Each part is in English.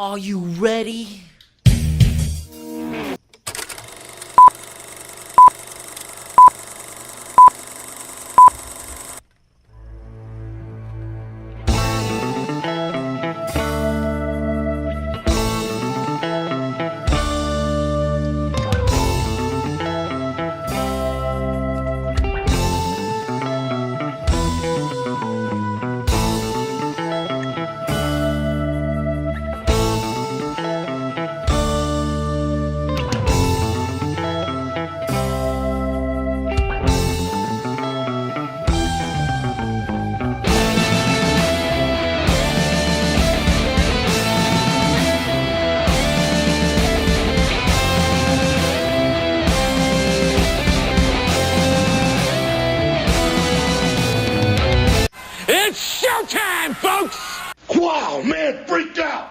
Are you ready? It's showtime, folks! Wow, man, freaked out!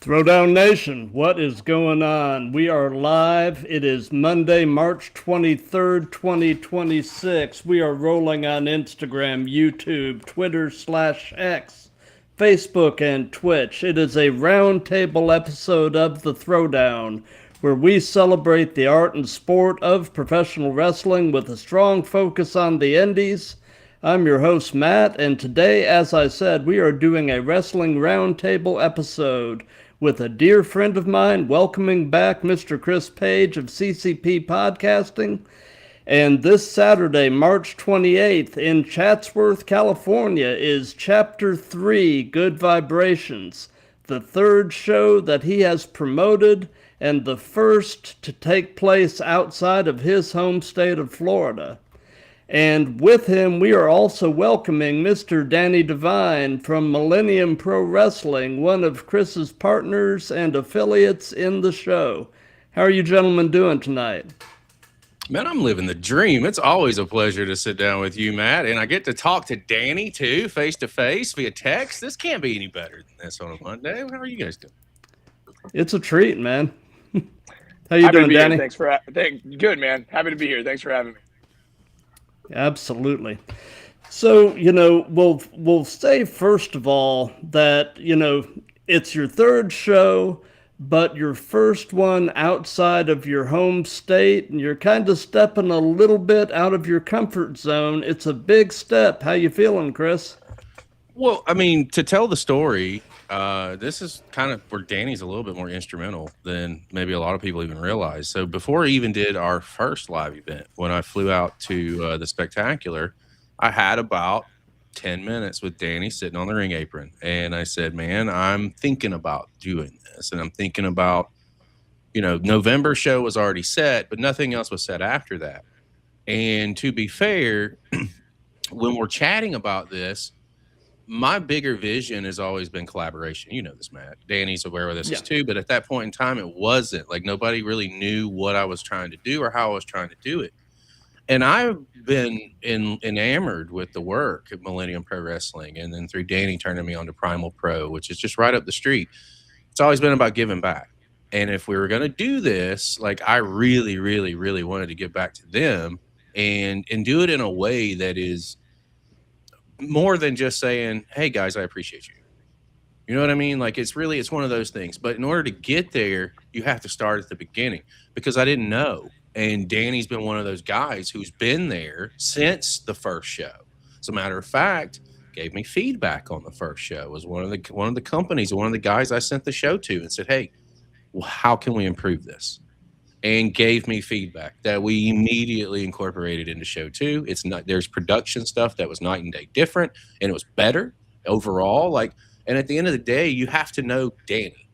Throwdown Nation, what is going on? We are live. It is Monday, March 23rd, 2026. We are rolling on Instagram, YouTube, Twitter/X, Facebook, and Twitch. It is a roundtable episode of the Throwdown, where we celebrate the art and sport of professional wrestling with a strong focus on the indies. I'm your host, Matt, and today, as I said, we are doing a wrestling roundtable episode with a dear friend of mine, welcoming back Mr. Chris Page of CCP Podcasting. And this Saturday, March 28th, in Chatsworth, California, is Chapter 3, Good Vibrations, the third show that he has promoted and the first to take place outside of his home state of Florida. And with him, we are also welcoming Mr. Danny Devine from Millennium Pro Wrestling, one of Chris's partners and affiliates in the show. How are you gentlemen doing tonight? Man, I'm living the dream. It's always a pleasure to sit down with you, Matt. And I get to talk to Danny, too, face-to-face via text. This can't be any better than this on a Monday. How are you guys doing? It's a treat, man. How you doing, Danny? Thanks good, man. Happy to be here. Thanks for having me. Absolutely. So, we'll say first of all that, it's your third show, but your first one outside of your home state, and you're kind of stepping a little bit out of your comfort zone. It's a big step. How you feeling, Chris? Well, I mean, to tell the story, this is kind of where Danny's a little bit more instrumental than maybe a lot of people even realize. So before I even did our first live event, when I flew out to the Spectacular, I had about 10 minutes with Danny sitting on the ring apron. And I said, man, I'm thinking about doing this. And I'm thinking about, November show was already set, but nothing else was set after that. And to be fair, when we're chatting about this, my bigger vision has always been collaboration. You know this, Matt. Danny's aware of this too, but at that point in time, it wasn't. Like, nobody really knew what I was trying to do or how I was trying to do it. And I've been enamored with the work at Millennium Pro Wrestling, and then through Danny turning me on to Primal Pro, which is just right up the street. It's always been about giving back. And if we were going to do this, like, I really, really, really wanted to give back to them and do it in a way that is more than just saying, hey guys, I appreciate you. You know what I mean? Like, it's one of those things. But in order to get there, you have to start at the beginning, because I didn't know. And Danny's been one of those guys who's been there since the first show. As a matter of fact, gave me feedback on the first show. Was one of the companies, one of the guys I sent the show to, and said, hey, well, how can we improve this? And gave me feedback that we immediately incorporated into show 2. There's production stuff that was night and day different, and it was better overall. And at the end of the day, you have to know Danny.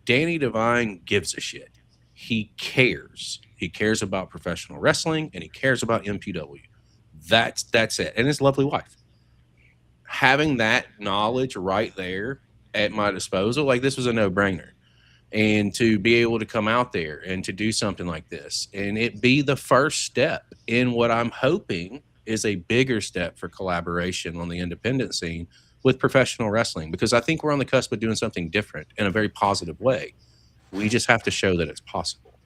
Danny Devine gives a shit. He cares. He cares about professional wrestling, and he cares about MPW. That's it. And his lovely wife. Having that knowledge right there at my disposal, like, this was a no-brainer. And to be able to come out there and to do something like this and it be the first step in what I'm hoping is a bigger step for collaboration on the independent scene with professional wrestling, because I think we're on the cusp of doing something different in a very positive way. We just have to show that it's possible.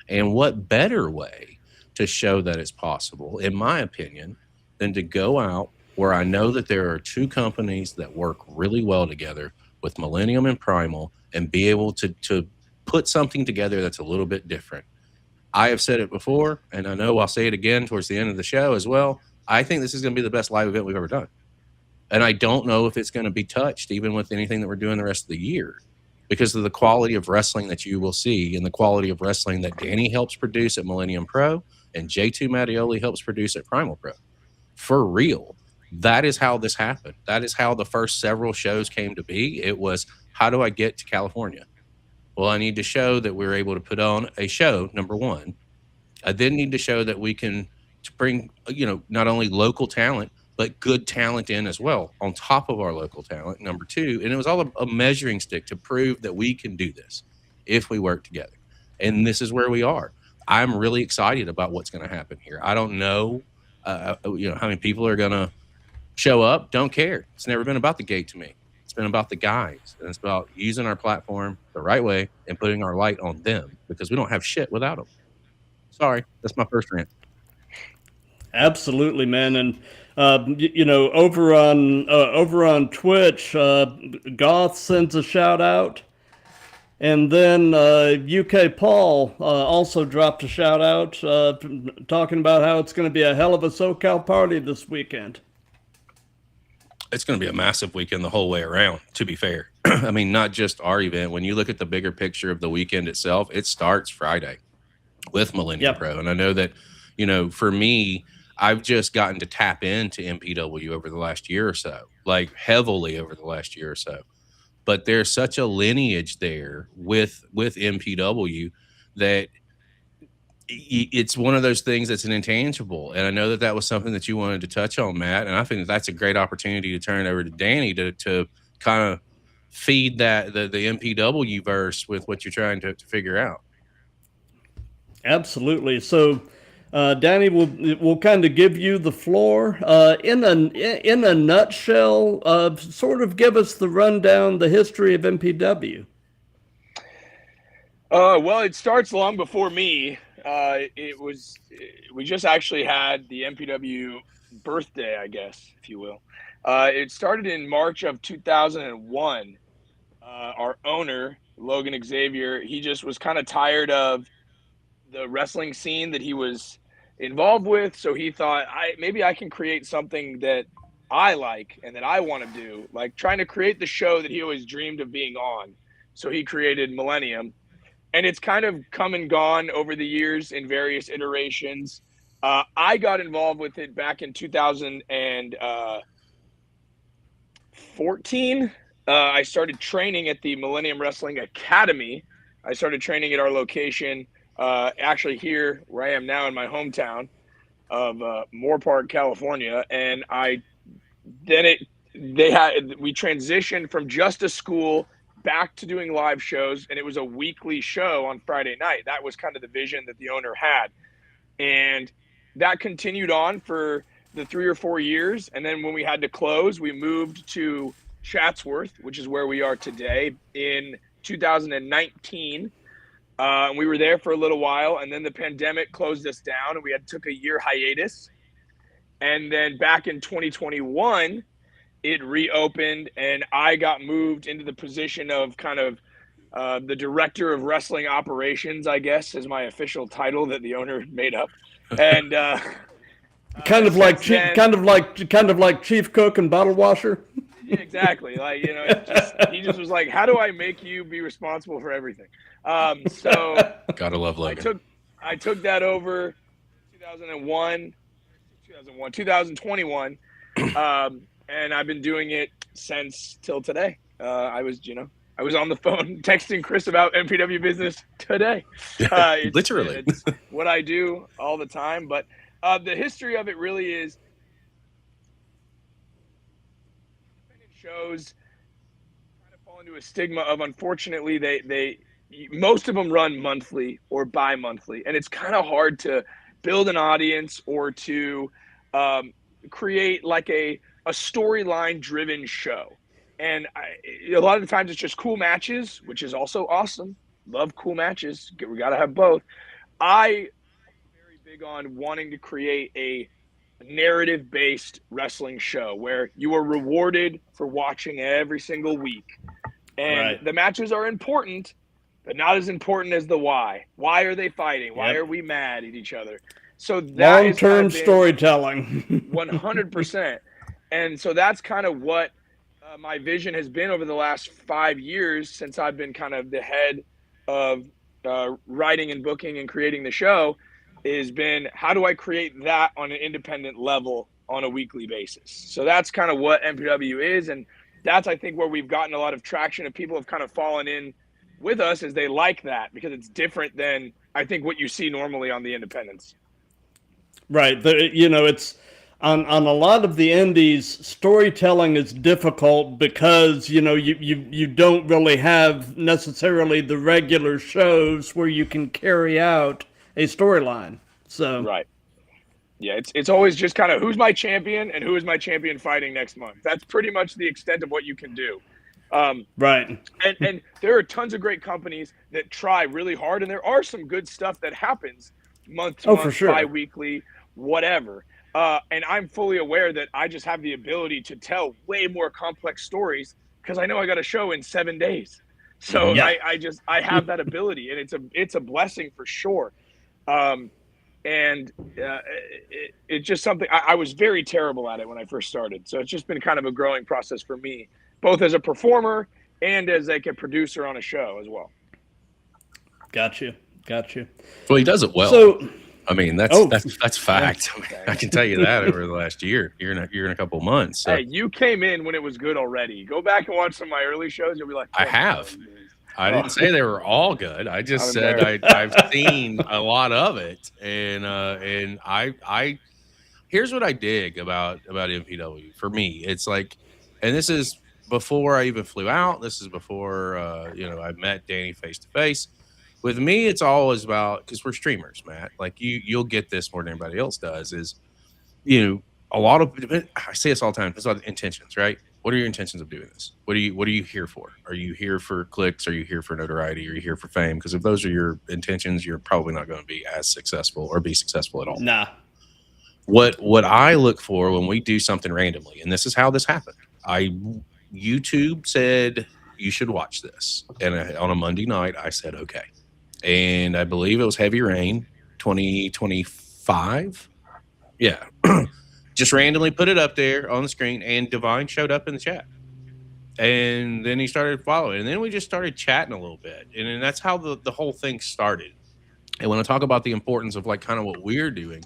And what better way to show that it's possible, in my opinion, than to go out where I know that there are two companies that work really well together with Millennium and Primal, and be able to put something together that's a little bit different. I have said it before, and I know I'll say it again towards the end of the show as well. I think this is going to be the best live event we've ever done. And I don't know if it's going to be touched even with anything that we're doing the rest of the year, because of the quality of wrestling that you will see and the quality of wrestling that Danny helps produce at Millennium Pro and J2 Mattioli helps produce at Primal Pro. For real. That is how this happened. That is how the first several shows came to be. It was, how do I get to California? Well, I need to show that we're able to put on a show, number one. I then need to show that we can bring, not only local talent, but good talent in as well, on top of our local talent, number two. And it was all a measuring stick to prove that we can do this if we work together. And this is where we are. I'm really excited about what's going to happen here. I don't know, how many people are going to show up. Don't care. It's never been about the gate to me. It's been about the guys, and it's about using our platform the right way and putting our light on them, because we don't have shit without them. Sorry, that's my first rant. Absolutely, man. And over on Twitch, Goth sends a shout out, and then UK Paul also dropped a shout out, talking about how it's going to be a hell of a SoCal party this weekend. It's going to be a massive weekend the whole way around, to be fair. I mean, not just our event. When you look at the bigger picture of the weekend itself, it starts Friday with Millennium Pro. And I know that, for me, I've just gotten to tap into MPW over the last year or so, like heavily over the last year or so. But there's such a lineage there with MPW that it's one of those things that's an intangible. And I know that was something that you wanted to touch on, Matt. And I think that's a great opportunity to turn it over to Danny to kind of feed that the MPW verse with what you're trying to figure out. Absolutely. So, Danny, we'll kind of give you the floor. In a nutshell, sort of give us the rundown, the history of MPW. Well, it starts long before me. We just actually had the MPW birthday, I guess, if you will. It started in March of 2001. Our owner, Logan Xavier, he just was kind of tired of the wrestling scene that he was involved with. So he thought, maybe I can create something that I like and that I want to do, like trying to create the show that he always dreamed of being on. So he created Millennium. And it's kind of come and gone over the years in various iterations. I got involved with it back in 2014. I started training at the Millennium Wrestling Academy. I started training at our location, actually here where I am now in my hometown of Moore Park, California. And we transitioned from just a school back to doing live shows, and it was a weekly show on Friday night. That was kind of the vision that the owner had. And that continued on for the 3 or 4 years. And then when we had to close, we moved to Chatsworth, which is where we are today, in 2019. And we were there for a little while, and then the pandemic closed us down, and we took a year hiatus. And then back in 2021, it reopened, and I got moved into the position of kind of the director of wrestling operations, I guess, is my official title that the owner made up. And kind of like chief cook and bottle washer. Yeah, exactly. Like, he just was like, how do I make you be responsible for everything? So gotta love Logan. I took that over 2021. And I've been doing it since till today. I was on the phone texting Chris about MPW business today. Literally. It's what I do all the time. But the history of it really is independent shows kind of fall into a stigma of, unfortunately, they most of them run monthly or bi-monthly. And it's kind of hard to build an audience or to create like a storyline driven show. And a lot of the times it's just cool matches, which is also awesome. Love cool matches. We got to have both. I'm very big on wanting to create a narrative-based wrestling show where you are rewarded for watching every single week. And the matches are important, but not as important as the why. Why are they fighting? Why are we mad at each other? So that is long-term storytelling. 100%. And so that's kind of what my vision has been over the last 5 years since I've been kind of the head of writing and booking and creating the show, has been how do I create that on an independent level on a weekly basis. So that's kind of what MPW is. And that's, I think, where we've gotten a lot of traction and people have kind of fallen in with us, is they like that because it's different than I think what you see normally on the independents. Right. It's on a lot of the indies, storytelling is difficult because, you don't really have necessarily the regular shows where you can carry out a storyline. So right. Yeah, it's always just kind of who's my champion and who is my champion fighting next month. That's pretty much the extent of what you can do. Right. And there are tons of great companies that try really hard, and there are some good stuff that happens month to month, for sure. bi-weekly, whatever. And I'm fully aware that I just have the ability to tell way more complex stories because I know I got a show in 7 days. So I have that ability, and it's a blessing for sure. It's just something I was very terrible at it when I first started. So it's just been kind of a growing process for me, both as a performer and as like a producer on a show as well. Got you. Well, he does it well. So, I mean, that's fact. I can tell you that over the last year and a couple of months. So. Hey, you came in when it was good already. Go back and watch some of my early shows. You'll be like, I have. I didn't say they were all good. I just said I've seen a lot of it, and I here's what I dig about MPW. For me, it's like, and this is before I even flew out. This is before I met Danny face to face. With me, it's always about, because we're streamers, Matt. Like you'll get this more than anybody else does. Is a lot of, I say this all the time. It's about intentions, right? What are your intentions of doing this? What are you here for? Are you here for clicks? Are you here for notoriety? Are you here for fame? Because if those are your intentions, you're probably not going to be as successful or be successful at all. Nah. What I look for when we do something randomly, and this is how this happened. YouTube said you should watch this, and on a Monday night, I said okay, and I believe it was Heavy Rain 2025. Yeah. Just randomly put it up there on the screen, and Divine showed up in the chat. And then he started following. And then we just started chatting a little bit. And that's how the whole thing started. And when I talk about the importance of like kind of what we're doing,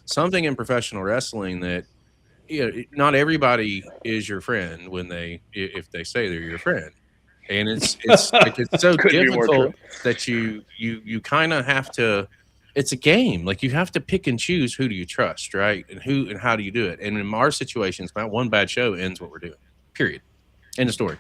something in professional wrestling that not everybody is your friend if they say they're your friend. And it's like it's so difficult that you kind of have to. It's a game. Like you have to pick and choose who do you trust, right? And how do you do it? And in our situations, not one bad show ends what we're doing. Period. End of story.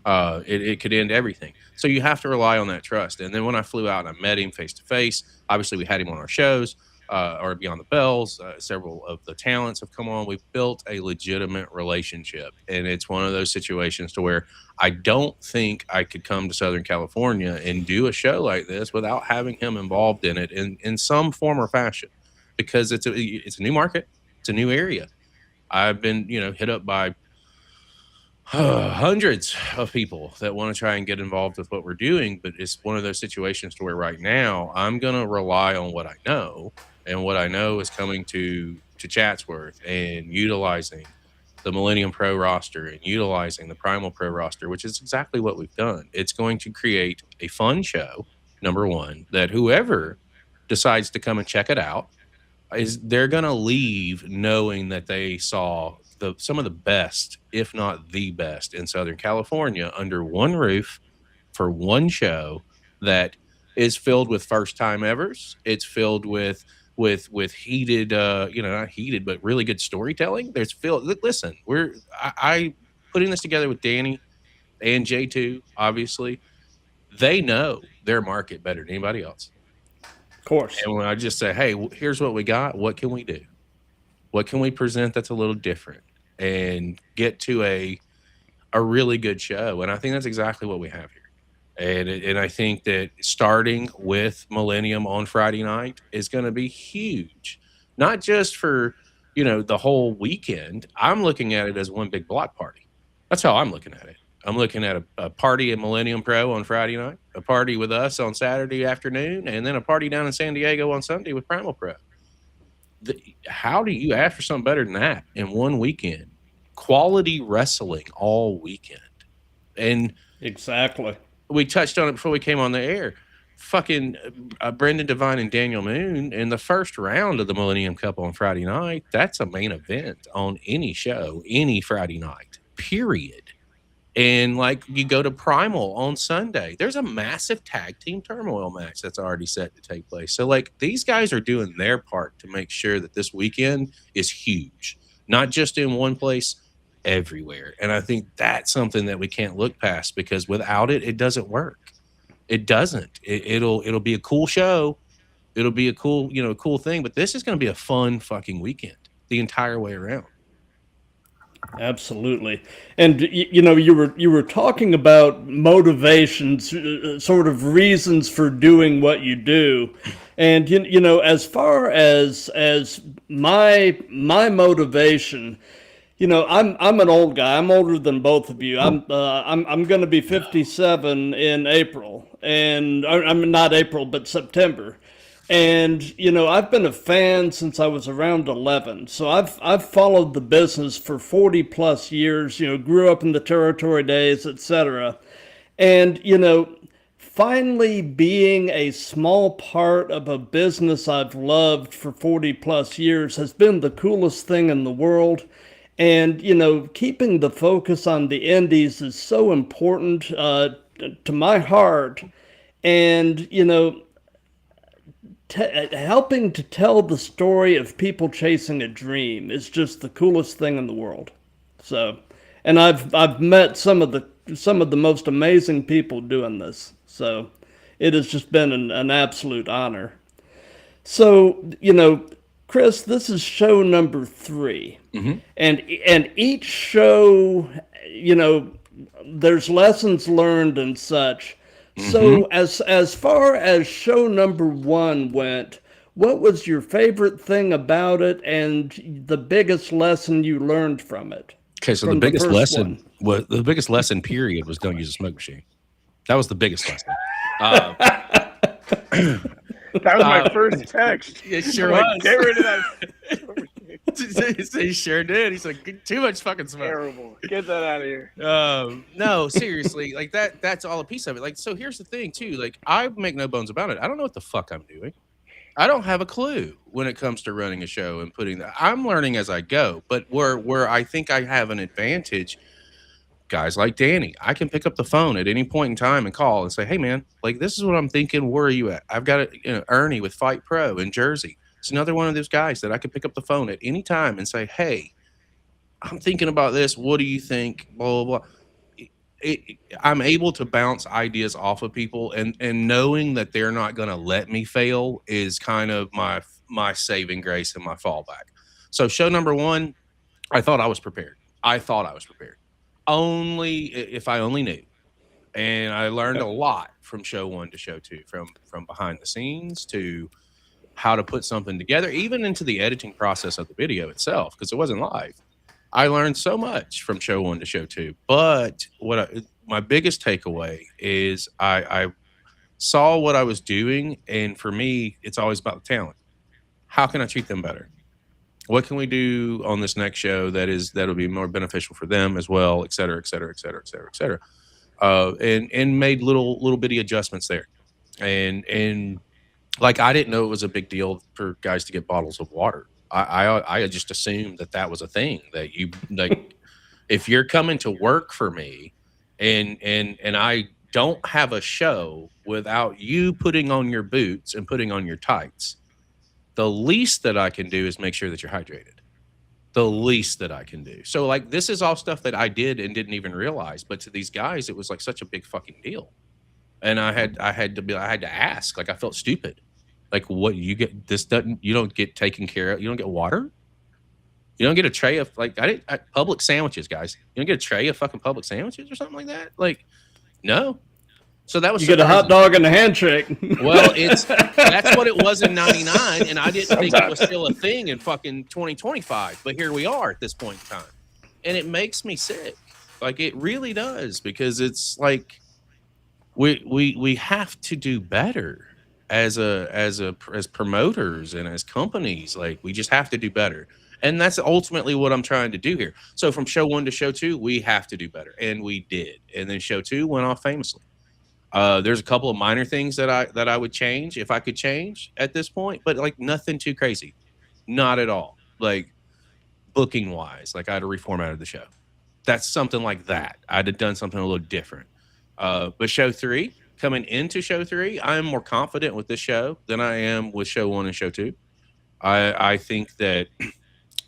It could end everything. So you have to rely on that trust. And then when I flew out and I met him face to face, obviously we had him on our shows, or Beyond the Bells. Several of the talents have come on. We've built a legitimate relationship. And it's one of those situations to where I don't think I could come to Southern California and do a show like this without having him involved in it in some form or fashion, because it's a new market. It's a new area. I've been, hit up by hundreds of people that want to try and get involved with what we're doing. But it's one of those situations to where right now I'm going to rely on what I know. And what I know is coming to Chatsworth and utilizing the Millennium Pro roster and utilizing the Primal Pro roster, which is exactly what we've done. It's going to create a fun show, number one, that whoever decides to come and check it out, they're going to leave knowing that they saw some of the best, if not the best, in Southern California under one roof for one show that is filled with first-time evers. It's filled with heated, not heated, but really good storytelling. Listen, I putting this together with Danny and J2, obviously, they know their market better than anybody else. Of course. And when I just say, hey, here's what we got, what can we do? What can we present that's a little different and get to a really good show? And I think that's exactly what we have here. And I think that starting with Millennium on Friday night is going to be huge, not just for the whole weekend, I'm looking at it as one big block party. That's how I'm looking at it. I'm looking at a party at Millennium Pro on Friday night, a party with us on Saturday afternoon, and then a party down in San Diego on Sunday with Primal Pro. How do you ask for something better than that in one weekend? Quality wrestling all weekend. And exactly. We touched on it before we came on the air. Fucking Brendan Devine and Daniel Moon in the first round of the Millennium Cup on Friday night. That's a main event on any show, any Friday night, period. And like you go to Primal on Sunday, there's a massive tag team turmoil match that's already set to take place. So like these guys are doing their part to make sure that this weekend is huge, not just in one place, everywhere. And I think that's something that we can't look past, because without it, it doesn't work. It doesn't. It'll be a cool show. It'll be a cool, cool thing. But this is going to be a fun fucking weekend the entire way around. Absolutely. And you were talking about motivations, sort of reasons for doing what you do. And as far as my motivation, I'm an old guy. I'm older than both of you. I'm going to be 57 in April, and I'm not April, but September. And I've been a fan since I was around 11. So I've followed the business for 40 plus years. Grew up in the territory days, etc. And finally being a small part of a business I've loved for 40 plus years has been the coolest thing in the world. And keeping the focus on the indies is so important to my heart. And helping to tell the story of people chasing a dream is just the coolest thing in the world. So, and I've met some of the most amazing people doing this. So, it has just been an absolute honor. So, Chris, this is show number 3, and each show, there's lessons learned and such. So as far as show number 1 went, what was your favorite thing about it and the biggest lesson you learned from it? Okay, so the biggest lesson period was don't use a smoke machine. That was the biggest lesson. That was my first text. It sure was. Get rid of that. He sure did. He's like, too much fucking smoke. Terrible. Get that out of here. No, seriously. Like that's all a piece of it. Like, so here's the thing too. Like, I make no bones about it. I don't know what the fuck I'm doing. I don't have a clue when it comes to running a show and putting that. I'm learning as I go. But where I think I have an advantage, guys like Danny, I can pick up the phone at any point in time and call and say, hey man, like this is what I'm thinking. Where are you at? I've got Ernie with Fight Pro in Jersey. It's another one of those guys that I can pick up the phone at any time and say, hey, I'm thinking about this. What do you think? Blah, blah, blah. I'm able to bounce ideas off of people, and knowing that they're not going to let me fail is kind of my saving grace and my fallback. So show number 1, I thought I was prepared. Only if I only knew. And I learned a lot from show 1 to show 2, from behind the scenes to how to put something together, even into the editing process of the video itself, because it wasn't live. I learned so much from show 1 to show 2. But my biggest takeaway is I saw what I was doing, and for me, it's always about the talent. How can I treat them better? What can we do on this next show that'll be more beneficial for them as well, et cetera, et cetera, et cetera, et cetera, et cetera. And made little bitty adjustments there. And like, I didn't know it was a big deal for guys to get bottles of water. I just assumed that was a thing, that you, like, if you're coming to work for me and I don't have a show without you putting on your boots and putting on your tights, the least that I can do is make sure that you're hydrated. The least that I can do. So like, this is all stuff that I did and didn't even realize, but to these guys, it was like such a big fucking deal. And I had to ask, like, I felt stupid. Like, what, you don't get taken care of. You don't get water. You don't get a tray of, like, public sandwiches, guys. You don't get a tray of fucking public sandwiches or something like that. Like, no. So that was You get a hot dog and a handshake. Well, that's what it was in '99, and I didn't think it was still a thing in fucking 2025. But here we are at this point in time, and it makes me sick. Like it really does, because it's like we have to do better as promoters and as companies. Like we just have to do better, and that's ultimately what I'm trying to do here. So from show 1 to show 2, we have to do better, and we did. And then show 2 went off famously. There's a couple of minor things that I would change if I could change at this point, but like nothing too crazy, not at all. Like booking wise, like I had to reformat the show. That's something like that. I'd have done something a little different. But show 3, coming into show 3, I am more confident with this show than I am with show 1 and show 2. I think that,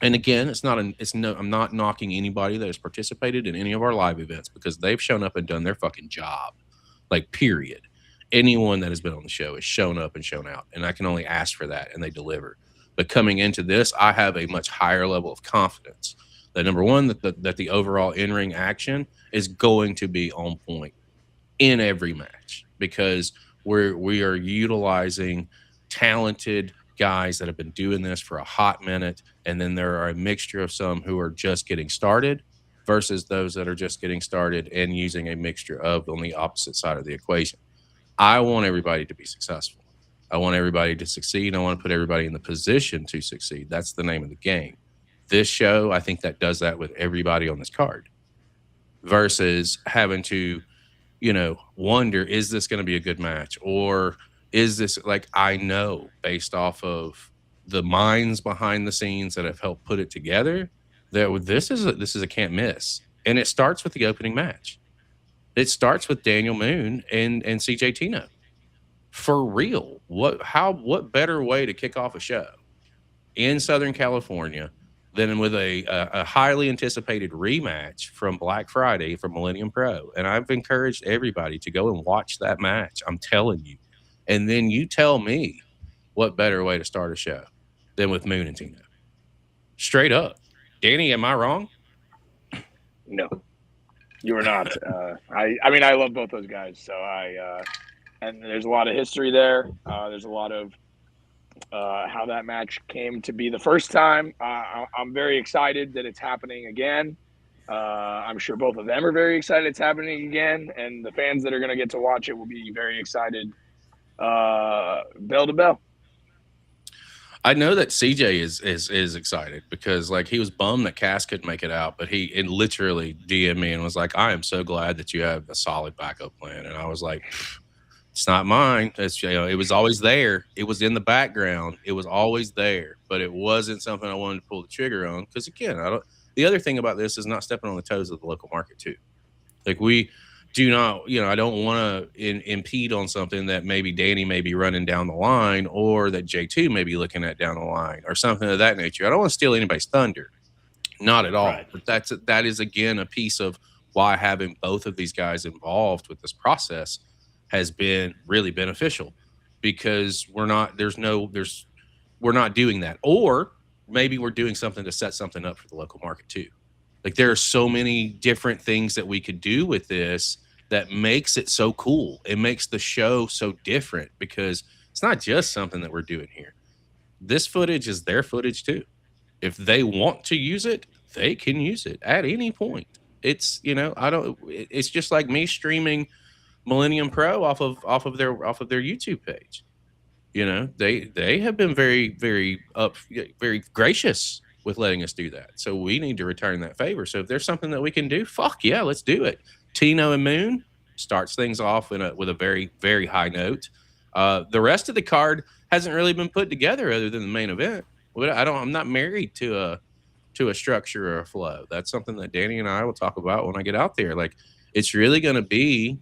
and again, I'm not knocking anybody that has participated in any of our live events, because they've shown up and done their fucking job. Like, period. Anyone that has been on the show has shown up and shown out, and I can only ask for that, and they deliver. But coming into this, I have a much higher level of confidence that, number one, that the overall in-ring action is going to be on point in every match, because we are utilizing talented guys that have been doing this for a hot minute, and then there are a mixture of some who are just getting started versus those that are just getting started and using a mixture of on the opposite side of the equation. I want everybody to be successful. I want everybody to succeed. I want to put everybody in the position to succeed. That's the name of the game. This show, I think that does that with everybody on this card, versus having to, wonder, is this going to be a good match? Or is this, like, I know based off of the minds behind the scenes that have helped put it together, that this is a can't miss. And it starts with the opening match. It starts with Daniel Moon and CJ Tino. For real. What better way to kick off a show in Southern California than with a highly anticipated rematch from Black Friday from Millennium Pro? And I've encouraged everybody to go and watch that match. I'm telling you. And then you tell me what better way to start a show than with Moon and Tino. Straight up. Danny, am I wrong? No, you are not. I mean, I love both those guys. So and there's a lot of history there. There's a lot of how that match came to be the first time. I'm very excited that it's happening again. I'm sure both of them are very excited it's happening again. And the fans that are going to get to watch it will be very excited, bell to bell. I know that CJ is excited, because like he was bummed that Cass couldn't make it out, but he literally DM'd me and was like, I am so glad that you have a solid backup plan. And I was like, it's not mine. It's, it was always there. It was in the background. It was always there, but it wasn't something I wanted to pull the trigger on. Because again, the other thing about this is not stepping on the toes of the local market too. Like we do not, I don't want to impede on something that maybe Danny may be running down the line, or that J2 may be looking at down the line, or something of that nature. I don't want to steal anybody's thunder. Not at all. Right. But that is, again, a piece of why having both of these guys involved with this process has been really beneficial, because we're not doing that. Or maybe we're doing something to set something up for the local market too. Like there are so many different things that we could do with this that makes it so cool. It makes the show so different, because it's not just something that we're doing here. This footage is their footage too. If they want to use it, they can use it at any point. It's, it's just like me streaming Millennium Pro off of their YouTube page. They have been very, very very gracious with letting us do that. So we need to return that favor. So if there's something that we can do, fuck yeah, let's do it. Tino and Moon starts things off with a very, very high note. The rest of the card hasn't really been put together other than the main event. I'm not married to a structure or a flow. That's something that Danny and I will talk about when I get out there. Like, it's really going to be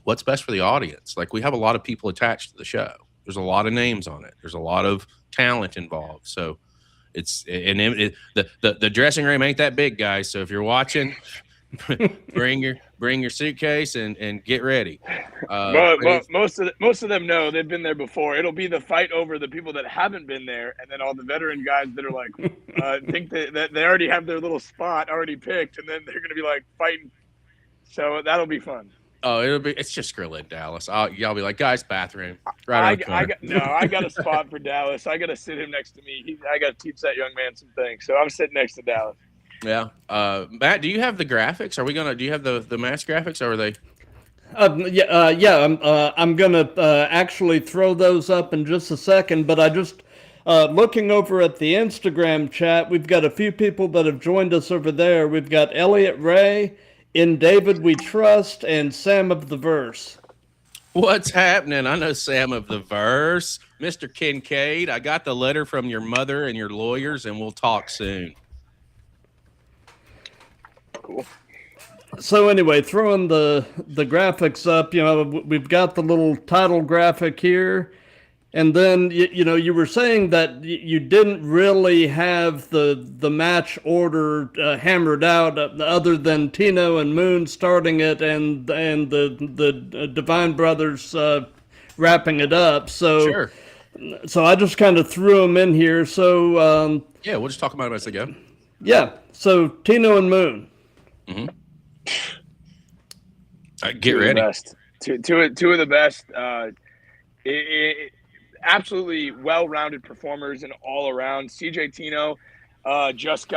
what's best for the audience. Like, we have a lot of people attached to the show. There's a lot of names on it. There's a lot of talent involved. So the dressing room ain't that big, guys. So if you're watching, bring your suitcase and get ready. Most of them know they've been there before. It'll be the fight over the people that haven't been there, and then all the veteran guys that are like think that they already have their little spot already picked, and then they're going to be like fighting. So that'll be fun. Oh, it's just Skrilla in Dallas. Y'all be like, guys, bathroom. Right on the corner. I got a spot for Dallas. I got to sit him next to me. I got to teach that young man some things. So I'm sitting next to Dallas. Yeah. Matt, do you have the graphics? Do you have the match graphics, or are they? I'm gonna actually throw those up in just a second, but I just looking over at the Instagram chat, we've got a few people that have joined us over there. We've got Elliot Ray, In David We Trust, and Sam of the Verse. What's happening? I know Sam of the Verse. Mr. Kincaid, I got the letter from your mother and your lawyers, and we'll talk soon. Cool. So anyway, throwing the graphics up, we've got the little title graphic here. And then, you were saying that you didn't really have the match order hammered out other than Tino and Moon starting it and the Divine Brothers wrapping it up. So, sure. So I just kind of threw them in here. So yeah, we'll just talk about them as they go. Yeah. So Tino and Moon. Mm-hmm. Get ready. Two of the best. Absolutely well-rounded performers and all around. CJ Tino just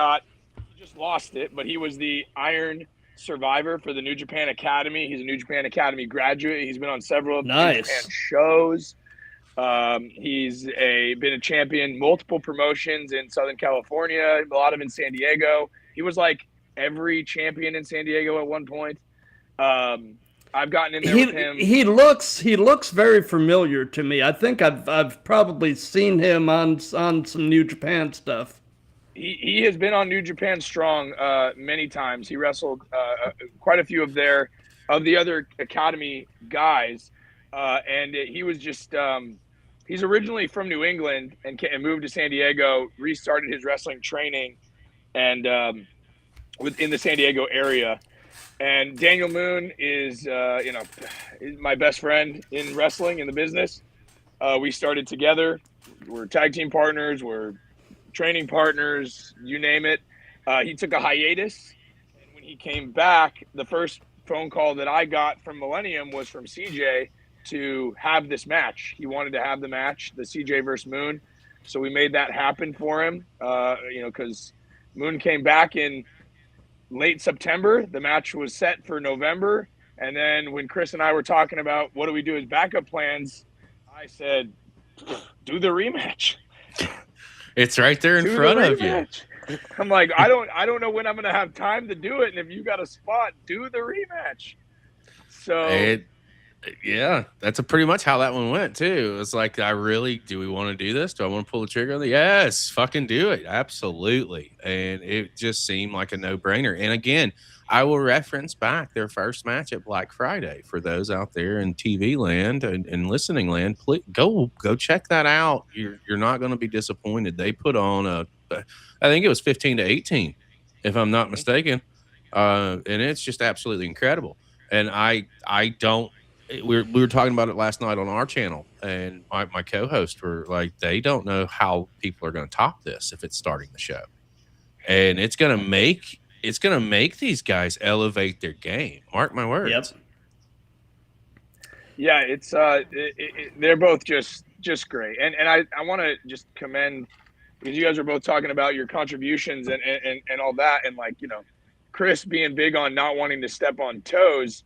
lost it, but he was the Iron Survivor for the New Japan Academy. He's a New Japan Academy graduate. He's been on several New Japan shows. He's been a champion, multiple promotions in Southern California, a lot of in San Diego. He was like every champion in San Diego at one point. I've gotten in there with him. He looks very familiar to me. I think I've probably seen him on some New Japan stuff. He has been on New Japan Strong many times. He wrestled quite a few of the other Academy guys, and he was just he's originally from New England and moved to San Diego, restarted his wrestling training, and within the San Diego area. And Daniel Moon is my best friend in wrestling, in the business. We started together. We're tag team partners. We're training partners, you name it. He took a hiatus. And when he came back, the first phone call that I got from Millennium was from CJ to have this match. He wanted to have the match, the CJ versus Moon. So we made that happen for him, because Moon came back in late September. The match was set for November. And then when Chris and I were talking about what do we do as backup plans, I said, do the rematch. It's right there in front of you. I'm like, I don't know when I'm going to have time to do it. And if you got a spot, do the rematch. So yeah, that's pretty much how that one went too. It was like, do we want to do this? Do I want to pull the trigger on it? Yes, fucking do it. Absolutely. And it just seemed like a no-brainer. And again, I will reference back their first match at Black Friday for those out there in TV land and listening land. Please go check that out. You're not going to be disappointed. They put on I think it was 15-18, if I'm not mistaken. And it's just absolutely incredible. And we were talking about it last night on our channel, and my co-hosts were like, they don't know how people are going to top this if it's starting the show, and it's going to make these guys elevate their game. Mark my words. Yep. Yeah, it's they're both just great, and I want to just commend, because you guys are both talking about your contributions and all that, and Chris being big on not wanting to step on toes.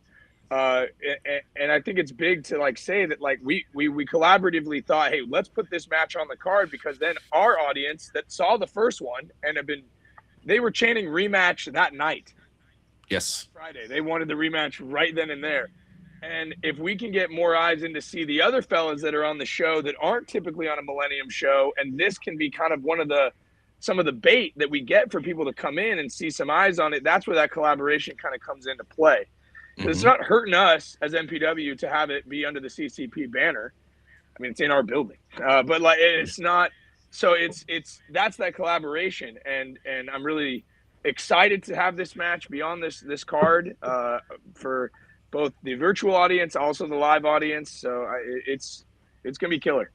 And I think it's big to say that we collaboratively thought, hey, let's put this match on the card, because then our audience that saw the first one and they were chanting rematch that night. Yes. Friday. They wanted the rematch right then and there. And if we can get more eyes in to see the other fellas that are on the show that aren't typically on a Millennium show, and this can be kind of some of the bait that we get for people to come in and see some eyes on it, that's where that collaboration kind of comes into play. Mm-hmm. It's not hurting us as MPW to have it be under the CCP banner. I mean, it's in our building, but it's not. So it's that's that collaboration, and I'm really excited to have this match be on this card for both the virtual audience, also the live audience. So it's gonna be killer.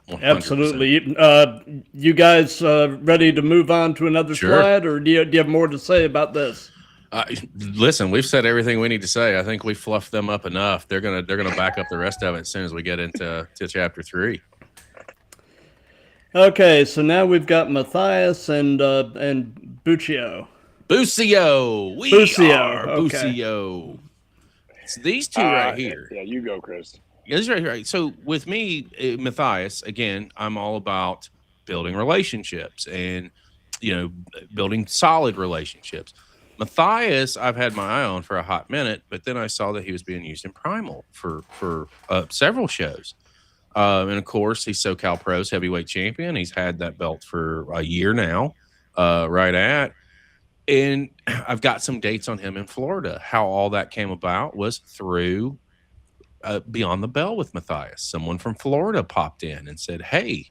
100%. Absolutely. You guys ready to move on to another slide, or do you have more to say about this? Listen, we've said everything we need to say. I think we fluffed them up enough. They're gonna back up the rest of it as soon as we get into chapter 3. Okay, so now we've got Matthias and Buccio. Busio, we Busio, are okay. Busio. It's these two right here. Yeah, you go, Chris. This right here. So with me, Matthias, again, I'm all about building relationships and building solid relationships. Matthias, I've had my eye on for a hot minute, but then I saw that he was being used in Primal for several shows. And of course, he's SoCal Pro's heavyweight champion. He's had that belt for a year now, right at. And I've got some dates on him in Florida. How all that came about was through Beyond the Bell with Matthias. Someone from Florida popped in and said, "Hey,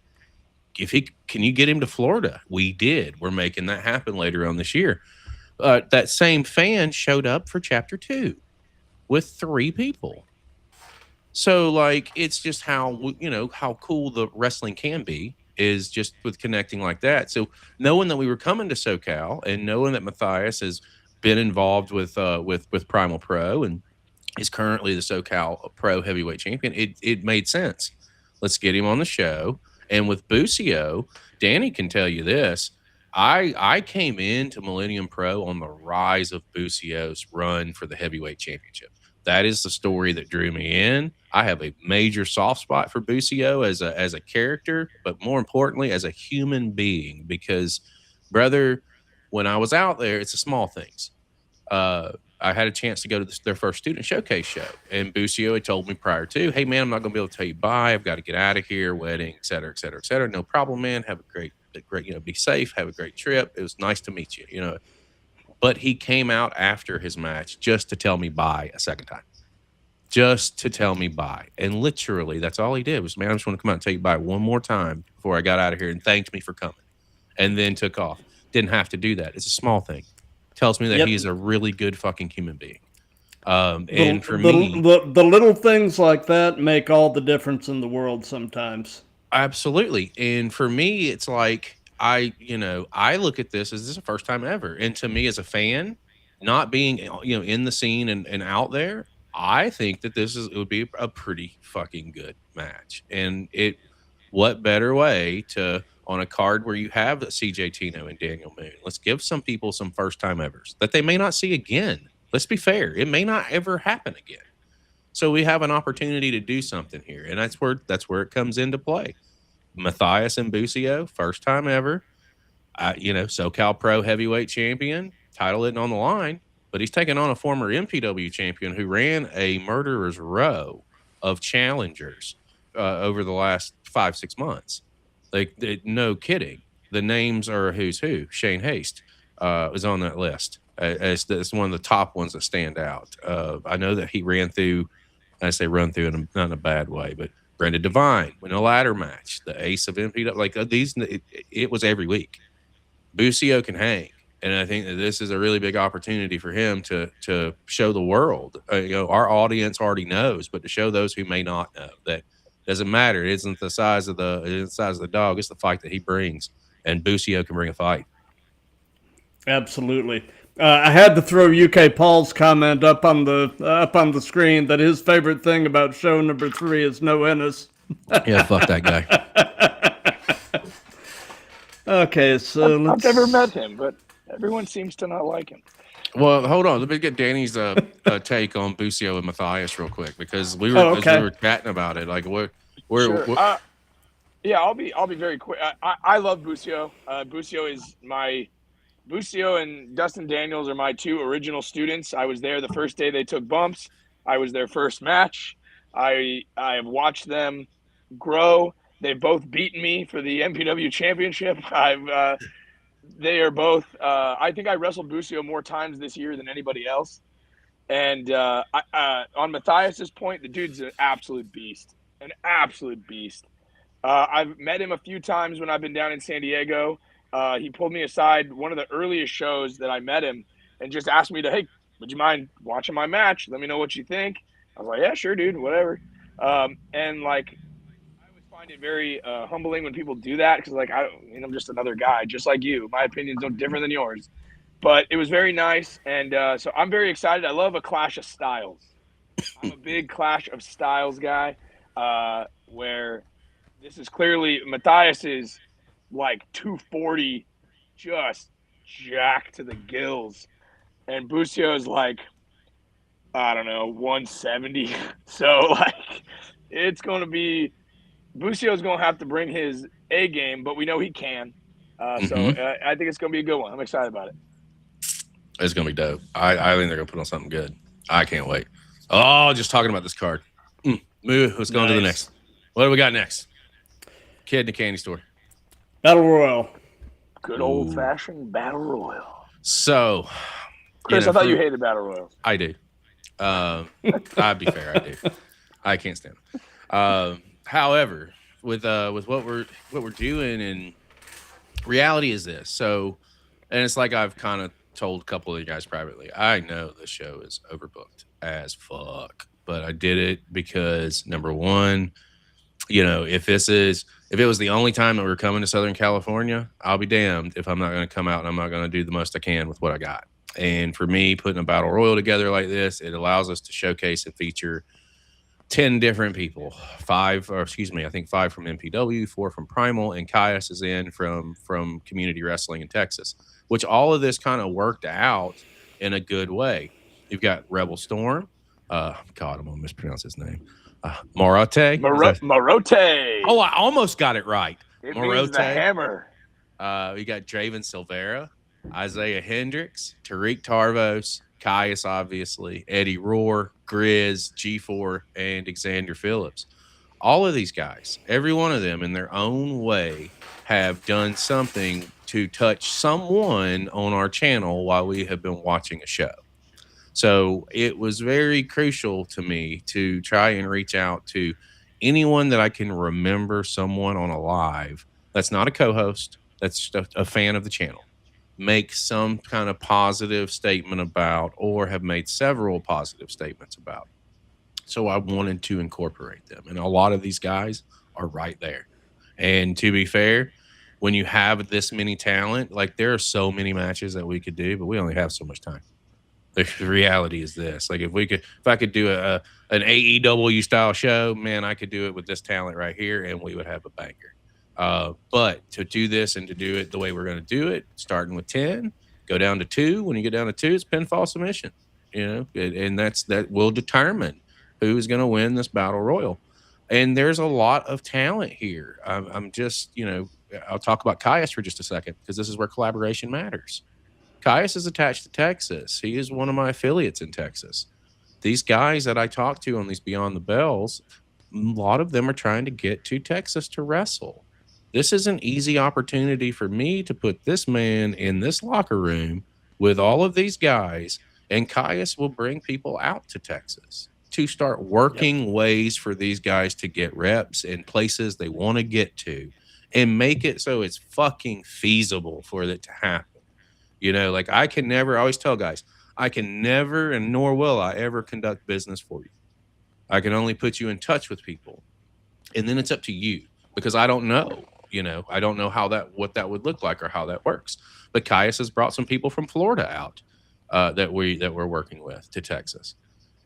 can you get him to Florida?" We did. We're making that happen later on this year. That same fan showed up for chapter 2 with 3 people. So, like, it's just how cool the wrestling can be, is just with connecting like that. So knowing that we were coming to SoCal and knowing that Matthias has been involved with Primal Pro and is currently the SoCal Pro heavyweight champion, it made sense. Let's get him on the show. And with Busio, Danny can tell you this. I came into Millennium Pro on the rise of Busio's run for the heavyweight championship. That is the story that drew me in. I have a major soft spot for Busio as a character, but more importantly, as a human being, because, brother, when I was out there, it's the small things. I had a chance to go to their first student showcase show, and Busio had told me prior to, "Hey, man, I'm not going to be able to tell you bye. I've got to get out of here, wedding, et cetera, et cetera, et cetera. No problem, man. Have a great, be safe. Have a great trip. It was nice to meet you, But he came out after his match just to tell me bye a second time. Just to tell me bye. And literally, that's all he did was, "Man, I just want to come out and tell you bye one more time before I got out of here," and thanked me for coming. And then took off. Didn't have to do that. It's a small thing. Tells me that he's a really good fucking human being. And for me, the little things like that make all the difference in the world sometimes. Absolutely. And for me, it's like, I look at this as the first time ever. And to me, as a fan, not being, in the scene and out there, I think that it would be a pretty fucking good match. And what better way to, on a card where you have CJ Tino and Daniel Moon, let's give some people some first time evers that they may not see again. Let's be fair. It may not ever happen again. So we have an opportunity to do something here. And that's where it comes into play. Matthias and Busio, first time ever, SoCal Pro heavyweight champion, title isn't on the line, but he's taking on a former MPW champion who ran a murderer's row of challengers over the last 5-6 months. Like, no kidding. The names are who's who. Shane Haste was on that list. It's one of the top ones that stand out. I know that he ran through, I say run through, and not in a bad way, but Brenda Devine in a ladder match, the ace of MPW. Like, these, it was every week. Busio can hang. And I think that this is a really big opportunity for him to show the world. Our audience already knows, but to show those who may not know that doesn't matter. It isn't the size of the dog. It's the fight that he brings, and Busio can bring a fight. Absolutely. I had to throw UK Paul's comment up on the screen that his favorite thing about show number 3 is no Ennis. Yeah, fuck that guy. Okay, so I've never met him, but everyone seems to not like him. Well, hold on. Let me get Danny's take on Busio and Matthias real quick, because we were chatting about it. Like, Sure. Yeah, I'll be very quick. I love Busio. Busio and Dustin Daniels are my 2 original students. I was there the first day they took bumps. I was their first match. I have watched them grow. They've both beaten me for the MPW championship. They are both. I think I wrestled Busio more times this year than anybody else. And on Matthias's point, the dude's an absolute beast. I've met him a few times when I've been down in San Diego. He pulled me aside one of the earliest shows that I met him and just asked me hey, would you mind watching my match? Let me know what you think. I was like, yeah, sure, dude, whatever. And like, I always find it very humbling when people do that, because like, I'm just another guy, just like you. My opinion's no different than yours. but it was very nice, and so I'm very excited. I love a clash of styles. I'm a big clash of styles guy, where this is clearly Matthias is like 240, just jacked to the gills, and Busio is like, I don't know, 170. So like, it's going to be Busio's going to have to bring his A game, but we know he can. So I think it's going to be a good one. I'm excited about it. It's going to be dope. I think they're going to put on something good. I can't wait. Oh, just talking about this card. Move. Let's go on to the next. What do we got next? Kid in the candy store. Battle Royal. Good old-fashioned Battle Royal. So, Chris, I thought you hated Battle Royals. I do. I'd be fair, I do. I can't stand them. However, with what we're doing, and reality is this. So, and it's like I've kind of told a couple of you guys privately. I know the show is overbooked as fuck, but I did it because number one, if it was the only time that we were coming to Southern California, I'll be damned if I'm not going to come out and I'm not going to do the most I can with what I got. And for me, putting a battle royal together like this, it allows us to showcase and feature 10 different people. I think 5 from MPW, 4 from Primal, and Caius is in from Community Wrestling in Texas, which all of this kind of worked out in a good way. You've got Rebel Storm. God, I'm going to mispronounce his name. Morote. Morote. Oh, I almost got it right. It Morote. means the hammer. We got Draven Silvera, Isaiah Hendricks, Tariq Tarvos, Caius, obviously, Eddie Rohr, Grizz, G4, and Xander Phillips. All of these guys, every one of them in their own way, have done something to touch someone on our channel while we have been watching a show. So it was very crucial to me to try and reach out to anyone that I can remember, someone on a live that's not a co-host, that's just a fan of the channel, make some kind of positive statement about, or have made several positive statements about. So I wanted to incorporate them. And a lot of these guys are right there. And to be fair, when you have this many talent, like there are so many matches that we could do, but we only have so much time. The reality is this: like if I could do an AEW style show, man, I could do it with this talent right here, and we would have a banger. But to do this and to do it the way we're going to do it, starting with 10, go down to 2. When you get down to 2, it's pinfall submission. And that will determine who is going to win this battle royal. And there's a lot of talent here. I'm just, I'll talk about Caius for just a second because this is where collaboration matters. Caius is attached to Texas. He is one of my affiliates in Texas. These guys that I talk to on these Beyond the Bells, a lot of them are trying to get to Texas to wrestle. This is an easy opportunity for me to put this man in this locker room with all of these guys, and Caius will bring people out to Texas to start working ways for these guys to get reps in places they want to get to and make it so it's fucking feasible for it to happen. Like I always tell guys, I can never, and nor will I ever conduct business for you. I can only put you in touch with people. And then it's up to you because I don't know, I don't know what that would look like or how that works. But Caius has brought some people from Florida out that we're working with to Texas.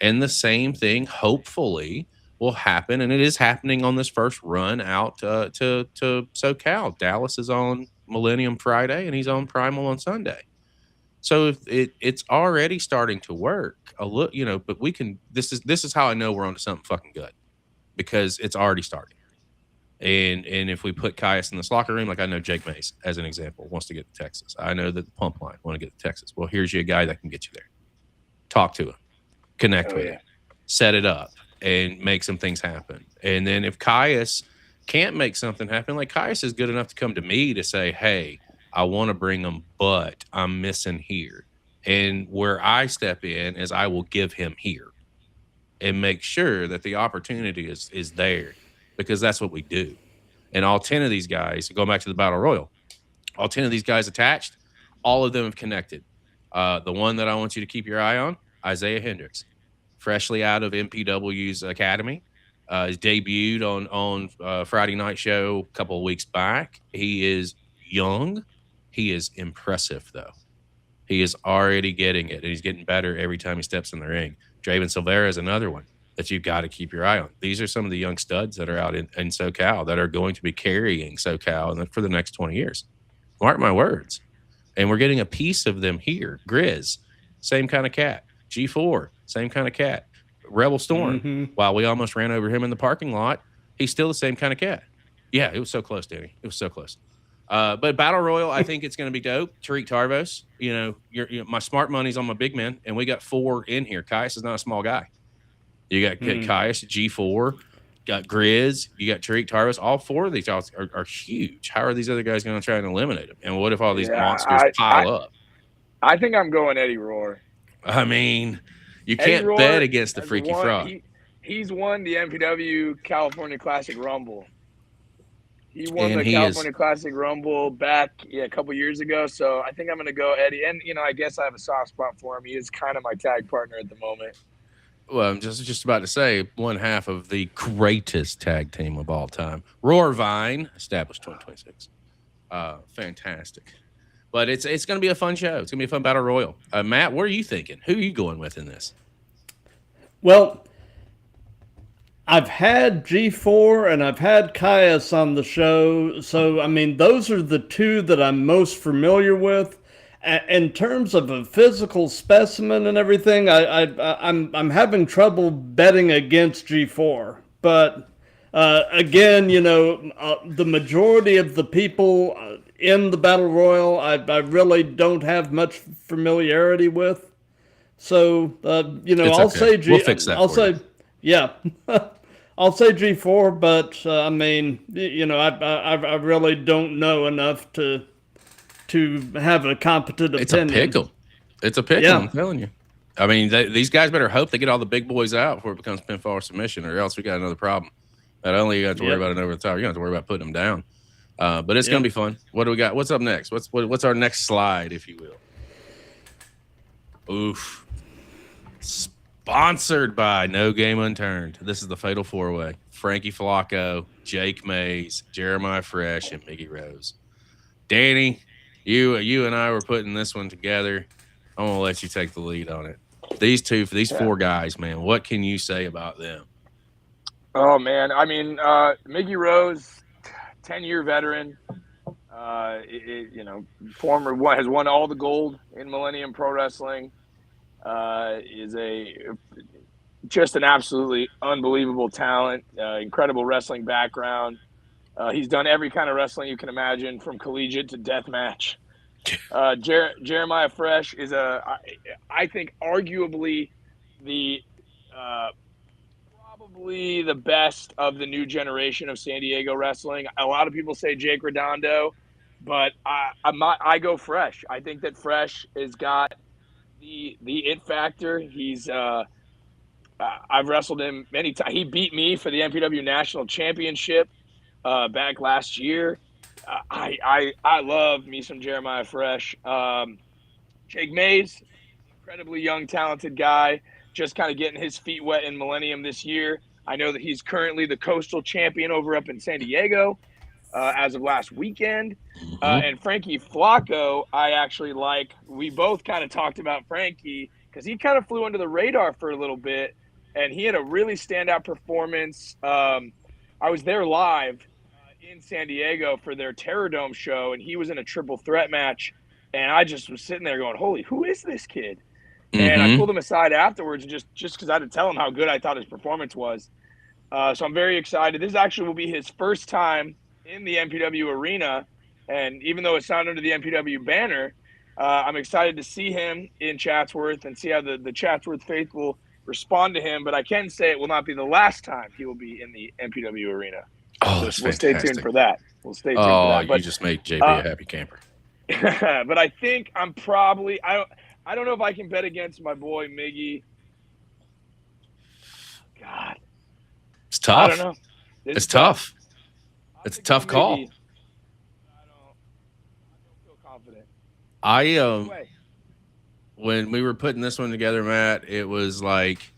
And the same thing, hopefully, will happen. And it is happening on this first run out to SoCal. Dallas is on Millennium Friday, and he's on Primal on Sunday. So it's already starting to work a little, but we can. This is how I know we're onto something fucking good, because it's already starting. And if we put Caius in this locker room, like I know Jake Mace, as an example, wants to get to Texas. I know that the Pump Line want to get to Texas. Well, here's you a guy that can get you there. Talk to him, connect with him, set it up, and make some things happen. And then if Caius can't make something happen, like Caius is good enough to come to me to say, hey, I want to bring him, but I'm missing here. And where I step in is I will give him here and make sure that the opportunity is there, because that's what we do. And all 10 of these guys, going back to the Battle Royal, all 10 of these guys attached, all of them have connected. The one that I want you to keep your eye on, Isaiah Hendricks, freshly out of MPW's academy. He's debuted on Friday Night Show a couple of weeks back. He is young. He is impressive, though. He is already getting it, and he's getting better every time he steps in the ring. Draven Silvera is another one that you've got to keep your eye on. These are some of the young studs that are out in SoCal that are going to be carrying SoCal for the next 20 years. Mark my words. And we're getting a piece of them here. Grizz, same kind of cat. G4, same kind of cat. Rebel Storm, while we almost ran over him in the parking lot, he's still the same kind of cat. Yeah, it was so close, Danny. It was so close. But Battle Royal, I think it's going to be dope. Tariq Tarvos, my smart money's on my big men, and we got 4 in here. Caius is not a small guy. You got Caius, G4, got Grizz, you got Tariq Tarvos. All 4 of these are huge. How are these other guys going to try and eliminate them? And what if all these monsters pile up? I think I'm going Eddie Rohr. I mean, you can't bet against the Freaky Frog. He's won the MPW California Classic Rumble. He won the California Classic Rumble back a couple years ago. So I think I'm going to go Eddie. And, I guess I have a soft spot for him. He is kind of my tag partner at the moment. Well, I'm just about to say one half of the greatest tag team of all time. Roarvine, established 2026. Fantastic. But it's going to be a fun show. It's going to be a fun battle royal. Matt, what are you thinking? Who are you going with in this? Well, I've had G4 and I've had Caius on the show. So, I mean, those are the 2 that I'm most familiar with. In terms of a physical specimen and everything, I'm having trouble betting against G4. But again, the majority of the people in the Battle Royal, I really don't have much familiarity with. So, I'll say G. We'll fix that. I'll say, yeah. I'll say G4, but I mean, I really don't know enough to have a competent opinion. It's a pickle. I'm telling you. I mean, these guys better hope they get all the big boys out before it becomes pinfall or submission, or else we got another problem. Not only you have to worry about it over the top, you have to worry about putting them down. But it's going to be fun. What do we got? What's up next? What's our next slide, if you will? Oof. Sponsored by No Game Unturned. This is the Fatal 4-Way. Frankie Flacco, Jake Mays, Jeremiah Fresh, and Miggy Rose. Danny, you and I were putting this one together. I'm going to let you take the lead on it. These 4 guys, man, what can you say about them? Oh, man. I mean, Miggy Rose, 10-year veteran, has won all the gold in Millennium Pro Wrestling, is just an absolutely unbelievable talent, incredible wrestling background. He's done every kind of wrestling you can imagine, from collegiate to deathmatch. Jeremiah Fresh is I think arguably probably the best of the new generation of San Diego wrestling. A lot of people say Jake Redondo, but I go Fresh. I think that Fresh has got the it factor. He's I've wrestled him many times. He beat me for the MPW National Championship back last year. I love me some Jeremiah Fresh. Jake Mays, incredibly young, talented guy, just kind of getting his feet wet in Millennium this year. I know that he's currently the Coastal Champion over up in San Diego as of last weekend. And Frankie Flacco, I actually like. We both kind of talked about Frankie because he kind of flew under the radar for a little bit, and he had a really standout performance. I was there live in San Diego for their Terror Dome show, and he was in a triple threat match, and I just was sitting there going, holy, who is this kid? And I pulled him aside afterwards just because I had to tell him how good I thought his performance was. So I'm very excited. This actually will be his first time in the MPW arena, and even though it's not under the MPW banner, I'm excited to see him in Chatsworth and see how the Chatsworth faithful respond to him. But I can say it will not be the last time he will be in the MPW arena. Oh, that's we'll stay tuned for that. We'll stay tuned for that. But you just made JP a happy camper. But I think I'm probably I don't know if I can bet against my boy Miggy. God, it's tough. I don't know. It's tough. It's a tough call. I don't feel confident. When we were putting this one together, Matt, it was like,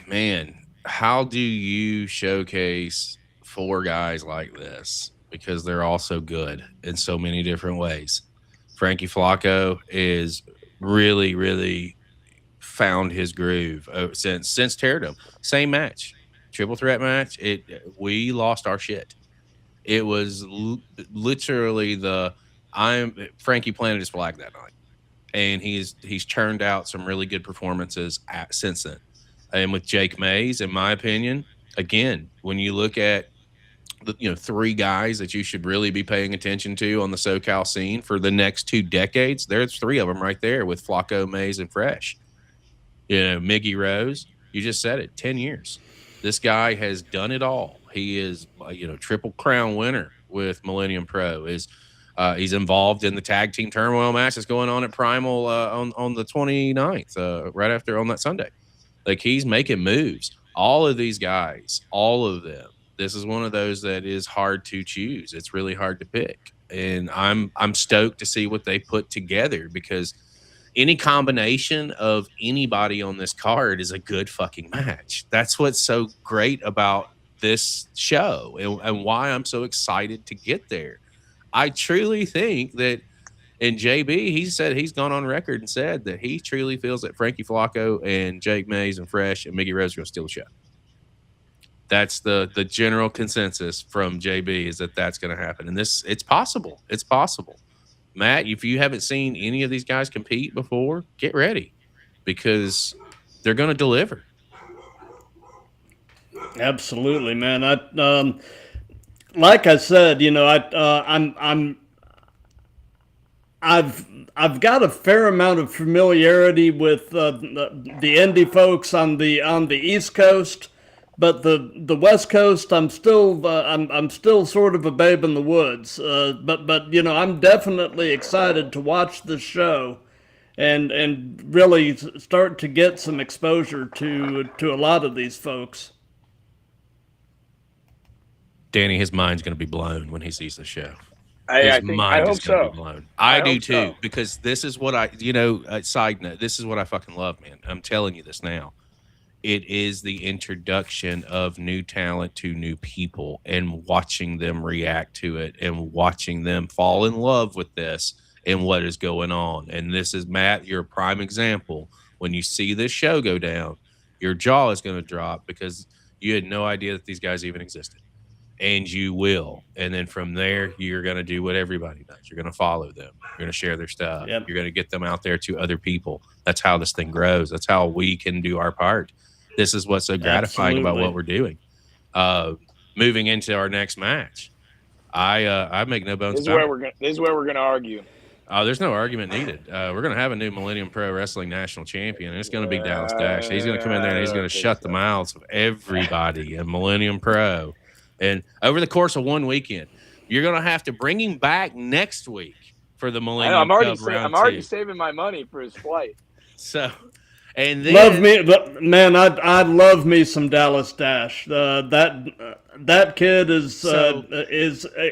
man, how do you showcase 4 guys like this? Because they're all so good in so many different ways. Frankie Flacco is really, really found his groove since Throwdown. Same match, triple threat match. We lost our shit. It was literally Frankie planted his flag that night, and he's churned out some really good performances since then. And with Jake Mays, in my opinion, again, when you look at the three guys that you should really be paying attention to on the SoCal scene for the next 2 decades, there's three of them right there with Flacco, Mays, and Fresh. Miggy Rose, you just said it, 10 years. This guy has done it all. He is, Triple Crown winner with Millennium Pro. He's involved in the tag team turmoil match that's going on at Primal on the 29th, right after on that Sunday. Like, he's making moves. All of these guys, all of them, this is one of those that is hard to choose. It's really hard to pick. And I'm stoked to see what they put together, because any combination of anybody on this card is a good fucking match. That's what's so great about this show and why I'm so excited to get there. I truly think that, and JB, he said, he's gone on record and said that he truly feels that Frankie Flacco and Jake Mays and Fresh and Miggy Rose are going to steal the show. That's the general consensus from JB, is that that's going to happen. And it's possible. It's possible. Matt, if you haven't seen any of these guys compete before, get ready, because they're going to deliver. Absolutely, man. Like I said, I've got a fair amount of familiarity with the indie folks on the East Coast, but the West Coast, I'm still sort of a babe in the woods. But I'm definitely excited to watch this show, and really start to get some exposure to a lot of these folks. Danny, his mind's going to be blown when he sees the show. I hope so. Be blown. I do too, so. because this is what side note, this is what I fucking love, man. I'm telling you this now. It is the introduction of new talent to new people, and watching them react to it, and watching them fall in love with this and what is going on. And this is, Matt, you're a prime example. When you see this show go down, your jaw is going to drop, because you had no idea that these guys even existed. And you will. And then from there, you're going to do what everybody does. You're going to follow them. You're going to share their stuff. Yep. You're going to get them out there to other people. That's how this thing grows. That's how we can do our part. This is what's so gratifying about what we're doing. Moving into our next match, I make no bones about it. This is where we're going to argue. There's no argument needed. We're going to have a new Millennium Pro Wrestling National Champion, and it's going to be Dallas Dash. He's going to come in there and he's going to shut the mouths of everybody in Millennium Pro. And over the course of one weekend, you're going to have to bring him back next week for the Millennium Cup round I'm already saving my money for his flight. So, and then love me, but man, I love me some Dallas Dash. That kid is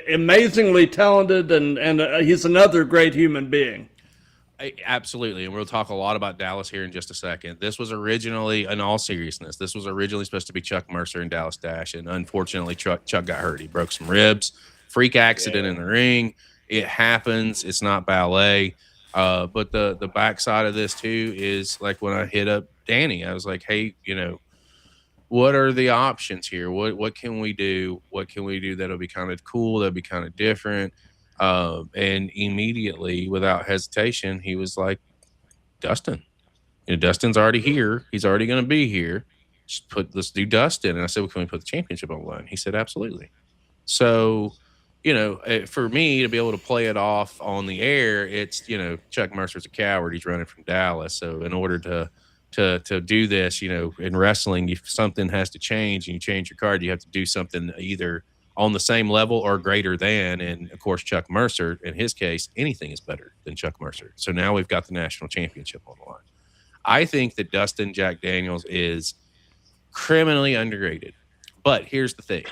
amazingly talented, and he's another great human being. Absolutely, and we'll talk a lot about Dallas here in just a second. This was originally, in all seriousness, this was originally supposed to be Chuck Mercer and Dallas Dash, and unfortunately, Chuck got hurt. He broke some ribs, freak accident in the ring. It happens. It's not ballet. But the backside of this too is, like, when I hit up Danny, I was like, hey, what are the options here? What can we do? What can we do that'll be kind of cool? That'll be kind of different. And immediately, without hesitation, he was like, Dustin. Dustin's already here. He's already going to be here. Let's do Dustin. And I said, well, can we put the championship on the line? He said, absolutely. So, for me to be able to play it off on the air, it's, Chuck Mercer's a coward. He's running from Dallas. So in order to do this, in wrestling, if something has to change and you change your card, you have to do something either on the same level or greater than. And of course, Chuck Mercer, in his case, anything is better than Chuck Mercer. So now we've got the national championship on the line. I think that Dustin Jack Daniels is criminally underrated. But here's the thing.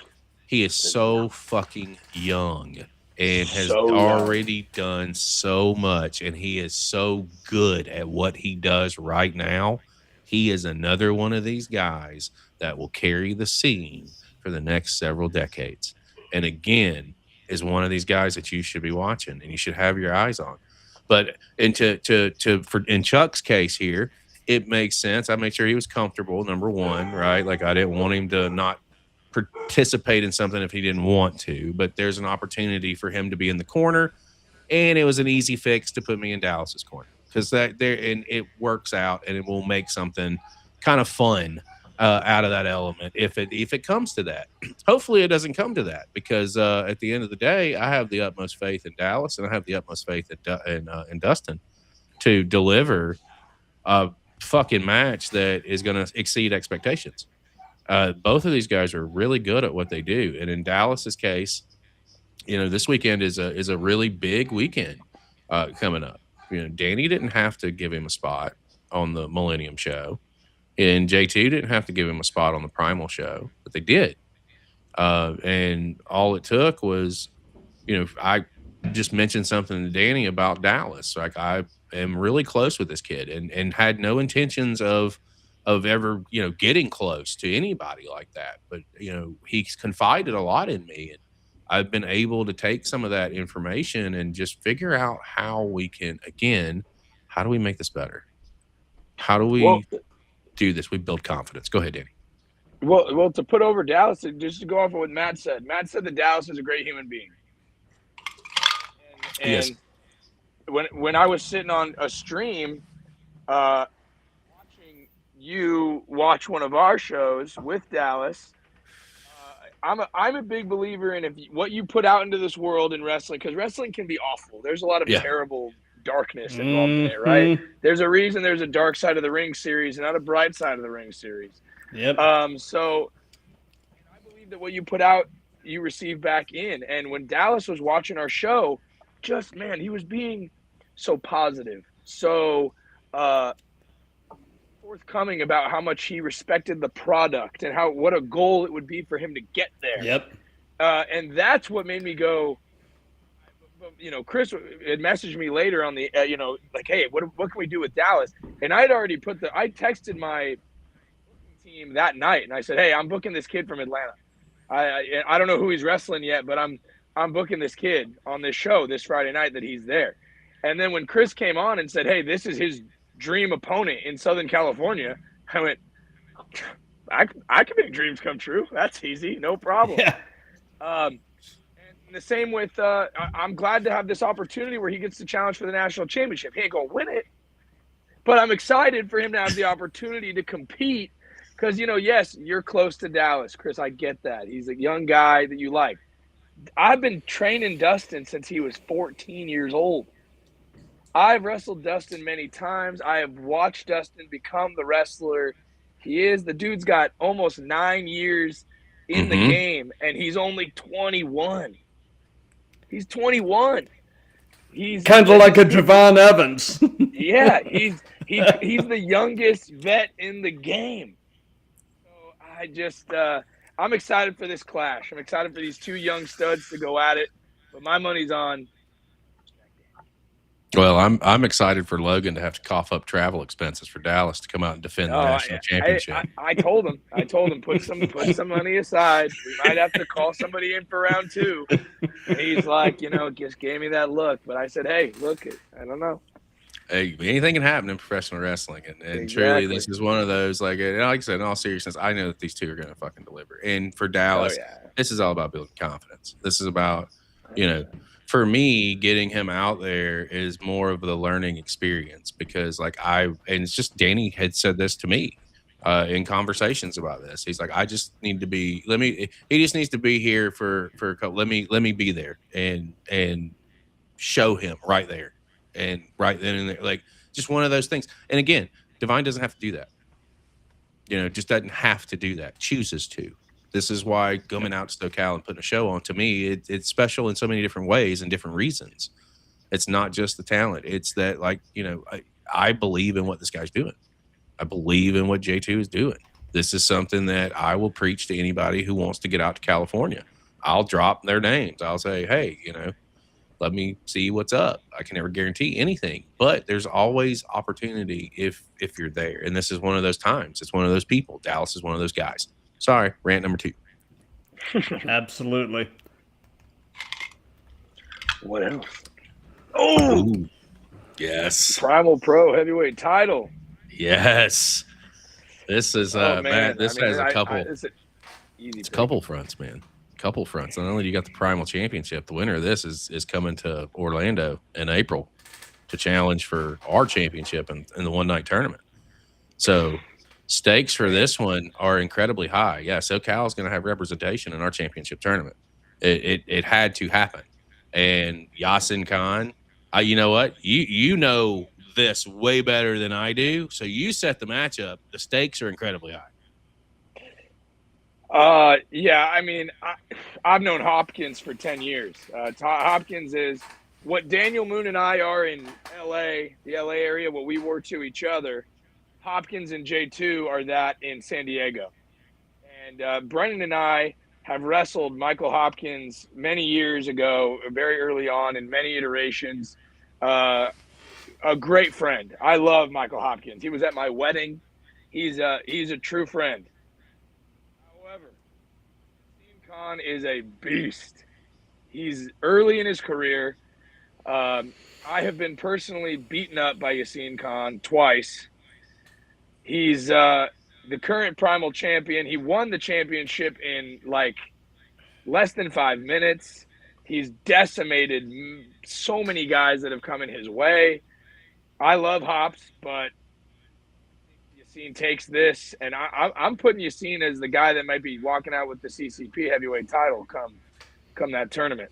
He is so fucking young and has already done so much, and he is so good at what he does right now. He is another one of these guys that will carry the scene for the next several decades. And again, is one of these guys that you should be watching and you should have your eyes on. But in Chuck's case here, it makes sense. I made sure he was comfortable. Number one, right? Like I didn't want him to not participate in something if he didn't want to. But there's an opportunity for him to be in the corner, and it was an easy fix to put me in Dallas's corner because that there and it works out, and it will make something kind of fun out of that element if it comes to that. Hopefully it doesn't come to that because at the end of the day, I have the utmost faith in Dallas, and I have the utmost faith in Dustin to deliver a fucking match that is going to exceed expectations. Both of these guys are really good at what they do, and in Dallas's case, this weekend is a really big weekend coming up. Danny didn't have to give him a spot on the Millennium show. And JT didn't have to give him a spot on the Primal show, but they did. And all it took was, I just mentioned something to Danny about Dallas. Like I am really close with this kid and had no intentions of ever, getting close to anybody like that. But, he's confided a lot in me. And I've been able to take some of that information and just figure out how we can, again, how do we make this better? How do we do this? We build confidence. Go ahead, Danny. Well, to put over Dallas, just to go off of what Matt said that Dallas is a great human being. And yes. when I was sitting on a stream, watching you watch one of our shows with Dallas, I'm a big believer in what you put out into this world in wrestling, because wrestling can be awful. There's a lot of terrible darkness involved in it, right? There's a reason there's a Dark Side of the Ring series and not a Bright Side of the Ring series. Yep. So I believe that what you put out, you receive back in. And when Dallas was watching our show, he was being so positive, so forthcoming about how much he respected the product and what a goal it would be for him to get there. Yep. And that's what made me go, Chris had messaged me later on the, like, hey, what can we do with Dallas? And I'd already I texted my team that night and I said, hey, I'm booking this kid from Atlanta. I don't know who he's wrestling yet, but I'm booking this kid on this show this Friday night that he's there. And then when Chris came on and said, hey, this is his dream opponent in Southern California, I went, I can make dreams come true. That's easy. No problem. Yeah. And the same with, I'm glad to have this opportunity where he gets to challenge for the national championship. He ain't going to win it, but I'm excited for him to have the opportunity to compete because, yes, you're close to Dallas, Chris. I get that. He's a young guy that you like. I've been training Dustin since he was 14 years old. I've wrestled Dustin many times. I have watched Dustin become the wrestler he is. The dude's got almost 9 years in the game, and he's only 21. He's 21. He's kind of like a Javon Evans. Yeah, he's the youngest vet in the game. So I'm excited for this clash. I'm excited for these two young studs to go at it. But my money's on. Well, I'm excited for Logan to have to cough up travel expenses for Dallas to come out and defend the national championship. I told him, put some money aside. We might have to call somebody in for round 2. And he's like, just gave me that look. But I said, hey, look, I don't know. Hey, anything can happen in professional wrestling, and Exactly. Truly, this is one of those. Like I said, in all seriousness, I know that these two are going to fucking deliver. And for Dallas, This is all about building confidence. This is about, for me, getting him out there is more of the learning experience because, and it's just Danny had said this to me in conversations about this. He's like, I just need to be. He just needs to be here for a couple. Let me be there and show him right there and right then and there, like just one of those things. And again, Divine doesn't have to do that. Just doesn't have to do that. Chooses to. This is why coming out to SoCal and putting a show on, to me, it's special in so many different ways and different reasons. It's not just the talent. It's that, I believe in what this guy's doing. I believe in what J2 is doing. This is something that I will preach to anybody who wants to get out to California. I'll drop their names. I'll say, hey, let me see what's up. I can never guarantee anything, but there's always opportunity if you're there. And this is one of those times. It's one of those people. Dallas is one of those guys. Sorry, rant number 2. Absolutely. What else? Oh, Yes. Primal Pro heavyweight title. Yes. This is Oh man, Matt, this I mean, has a couple. it's an easy It's a pick. couple fronts, man. Couple fronts. Not only do you got the Primal Championship, the winner of this is coming to Orlando in April to challenge for our championship in the one night tournament. So stakes for this one are incredibly high. Yeah, SoCal is going to have representation in our championship tournament. It had to happen. And Yasin Khan, you know what? You know this way better than I do. So you set the matchup. The stakes are incredibly high. Yeah, I mean, I've known Hopkins for 10 years. Hopkins is what Daniel Moon and I are in LA, the LA area, what we were to each other. Hopkins and J2 are that in San Diego. And Brennan and I have wrestled Michael Hopkins many years ago, very early on in many iterations. A great friend. I love Michael Hopkins. He was at my wedding. He's a true friend. However, Yasin Khan is a beast. He's early in his career. I have been personally beaten up by Yasin Khan twice. He's the current Primal champion. He won the championship in like less than 5 minutes. He's decimated so many guys that have come in his way. I love Hops, but Yasin takes this, and I'm putting Yasin as the guy that might be walking out with the CCP heavyweight title come that tournament.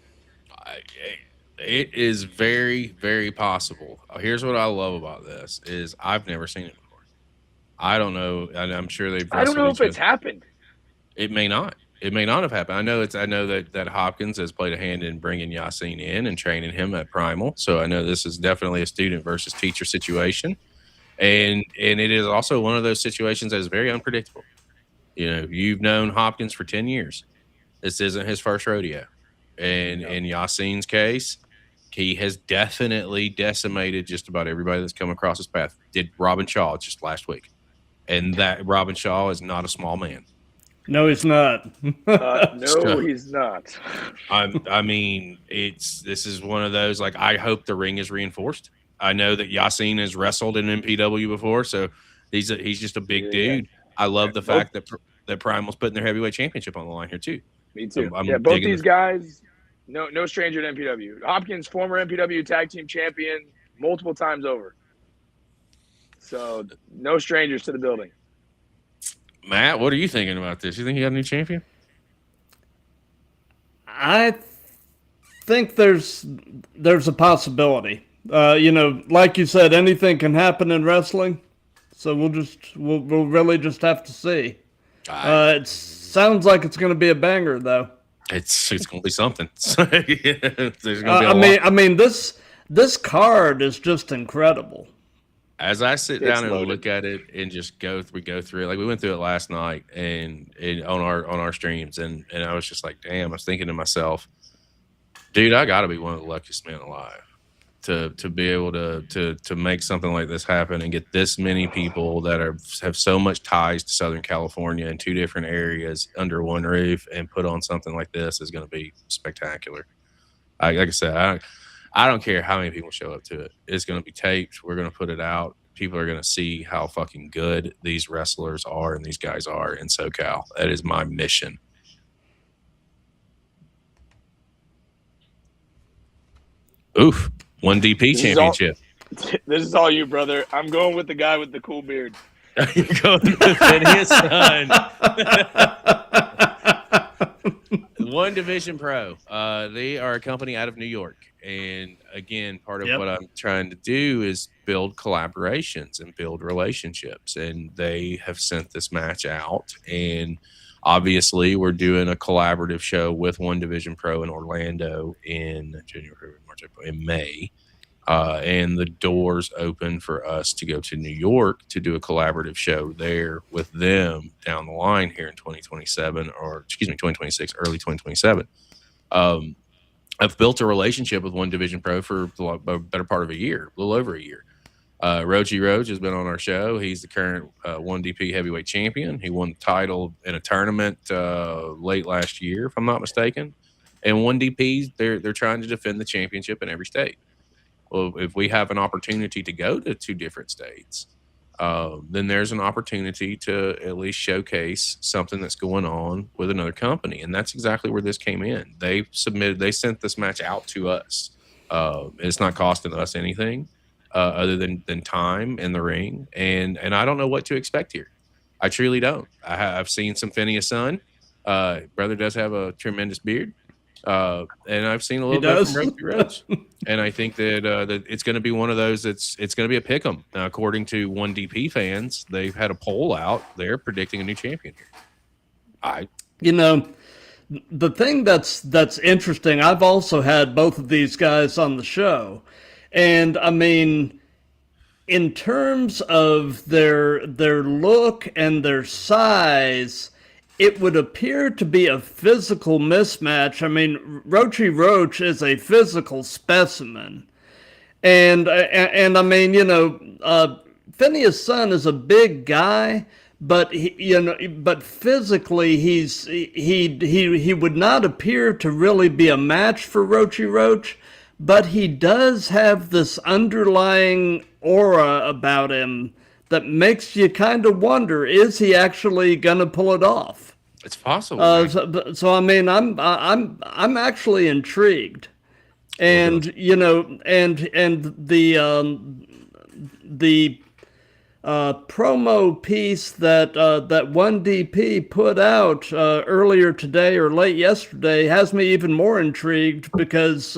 It is very, very possible. Here's what I love about this is I've never seen it before. I don't know, and I'm sure they've. I don't know if it's happened. It may not. It may not have happened. I know that Hopkins has played a hand in bringing Yasin in and training him at Primal. So I know this is definitely a student versus teacher situation, and it is also one of those situations that is very unpredictable. You know, you've known Hopkins for 10 years. This isn't his first rodeo, and in Yasin's case, he has definitely decimated just about everybody that's come across his path. Did Robin Shaw just last week, and that Robin Shaw is not a small man. No, he's not. He's not. I mean, this is one of those, like, I hope the ring is reinforced. I know that Yasin has wrestled in MPW before, so he's just a big dude. I love the fact that Primal's putting their heavyweight championship on the line here too. Me too. Both these guys, no stranger to MPW. Hopkins, former MPW tag team champion, multiple times over. So no strangers to the building. Matt, what are you thinking about this? You think you got a new champion? I think there's a possibility. Like you said, anything can happen in wrestling. So we'll really just have to see. It sounds like it's going to be a banger, though. It's going to be something. There's going to be I mean, this card is just incredible. As I sit down and look at it and just go through it, like we went through it last night and on our streams, and I was just like, damn, I was thinking to myself, dude, I got to be one of the luckiest men alive to be able to make something like this happen and get this many people that have so much ties to Southern California in two different areas under one roof and put on something like this is going to be spectacular. Like I said, I don't care how many people show up to it. It's going to be taped. We're going to put it out. People are going to see how fucking good these wrestlers are and these guys are in SoCal. That is my mission. Oof. 1DP championship. This is all you, brother. I'm going with the guy with the cool beard. You're going with Phineas Son. One Division Pro. They are a company out of New York. And again, part of what I'm trying to do is build collaborations and build relationships. And they have sent this match out. And obviously, we're doing a collaborative show with One Division Pro in Orlando in January, March, April, in May. And the doors open for us to go to New York to do a collaborative show there with them down the line here in 2026, early 2027. I've built a relationship with One Division Pro for a better part of a year, a little over a year. Roji Roach has been on our show. He's the current 1DP heavyweight champion. He won the title in a tournament late last year, if I'm not mistaken. And 1DPs, they're trying to defend the championship in every state. Well, if we have an opportunity to go to 2 different states, then there's an opportunity to at least showcase something that's going on with another company. And that's exactly where this came in. They sent this match out to us. It's not costing us anything other than time in the ring. And I don't know what to expect here. I truly don't. I've seen some Phineas Sun. Brother does have a tremendous beard. And I've seen a little bit from Roach Roach. And I think that it's going to be one of those it's going to be a pick 'em. Now, according to 1DP fans, they've had a poll out. They're predicting a new champion here. You know, the thing that's interesting, I've also had both of these guys on the show. And I mean, in terms of their look and their size, it would appear to be a physical mismatch. I mean, Roachy Roach is a physical specimen. And I mean, you know, Phineas Sun is a big guy, but but physically he would not appear to really be a match for Roachy Roach, but he does have this underlying aura about him that makes you kind of wonder, is he actually going to pull it off? It's possible. So I mean, I'm actually intrigued, and you know, and the promo piece that 1DP put out earlier today or late yesterday has me even more intrigued, because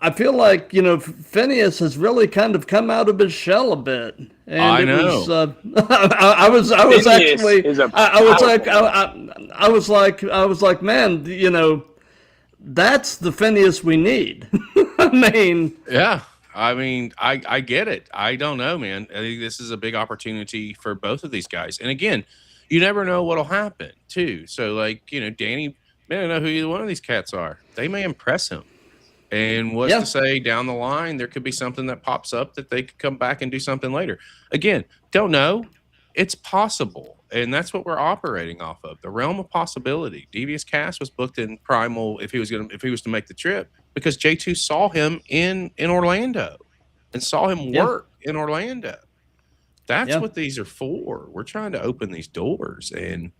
I feel like, you know, Phineas has really kind of come out of his shell a bit. And I know. I was like, man, you know, that's the Phineas we need. I mean, yeah. I mean, I get it. I don't know, man. I think this is a big opportunity for both of these guys. And again, you never know what'll happen, too. So, like, you know, Danny may not know who either one of these cats are. They may impress him. And what's to say down the line, there could be something that pops up that they could come back and do something later. Again, don't know. It's possible. And that's what we're operating off of, the realm of possibility. Devious Cass was booked in Primal if he was to make the trip, because J2 saw him in Orlando and saw him work in Orlando. That's what these are for. We're trying to open these doors. And,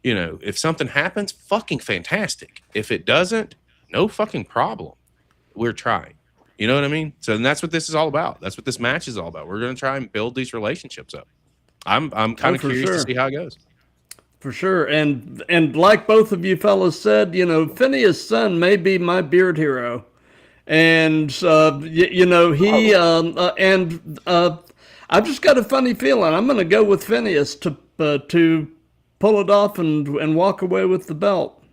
you know, if something happens, fucking fantastic. If it doesn't, no fucking problem. We're trying. You know what I mean? So that's what this is all about. That's what this match is all about. We're going to try and build these relationships up. I'm kind of curious to see how it goes. For sure. And like both of you fellas said, you know, Phineas Sun may be my beard hero. And, you know, he, I've just got a funny feeling I'm going to go with Phineas to pull it off and walk away with the belt.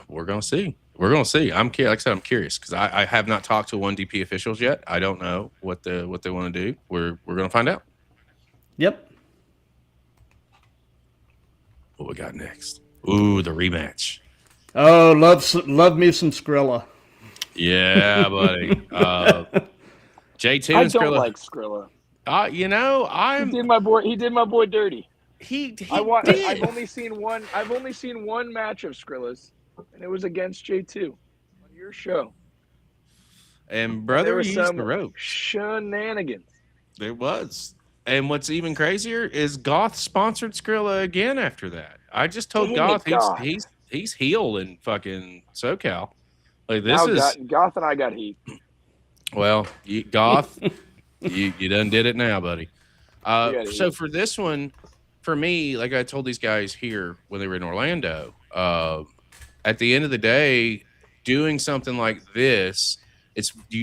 We're going to see. We're going to see. Like I said, I'm curious, because I have not talked to 1DP officials yet. I don't know what they want to do. We're going to find out. Yep. What we got next? Ooh, the rematch. Oh, love me some Skrilla. Yeah, buddy. J2 and Skrilla. I don't like Skrilla. You know, He did my boy dirty. He did. I've only seen one match of Skrilla's, and it was against J2 on your show. And brother, there used the rope. Shenanigans. There was. And what's even crazier is Goth sponsored Skrilla again after that. I just told Goth he's heel in fucking SoCal. Like, this is Goth and I got heat. Well, Goth, you done did it now, buddy. So for this one, for me, like I told these guys here when they were in Orlando, at the end of the day, doing something like this,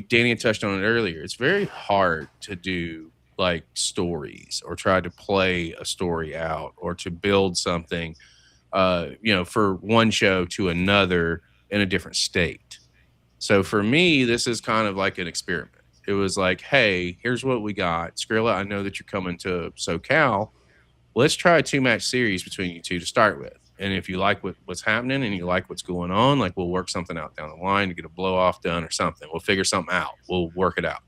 Danny had touched on it earlier. It's very hard to do like stories or try to play a story out or to build something, for one show to another in a different state. So for me, this is kind of like an experiment. It was like, hey, here's what we got. Skrilla, I know that you're coming to SoCal. Let's try a 2-match series between you two to start with. And if you like what's happening and you like what's going on, like, we'll work something out down the line to get a blow off done or something. We'll figure something out. We'll work it out.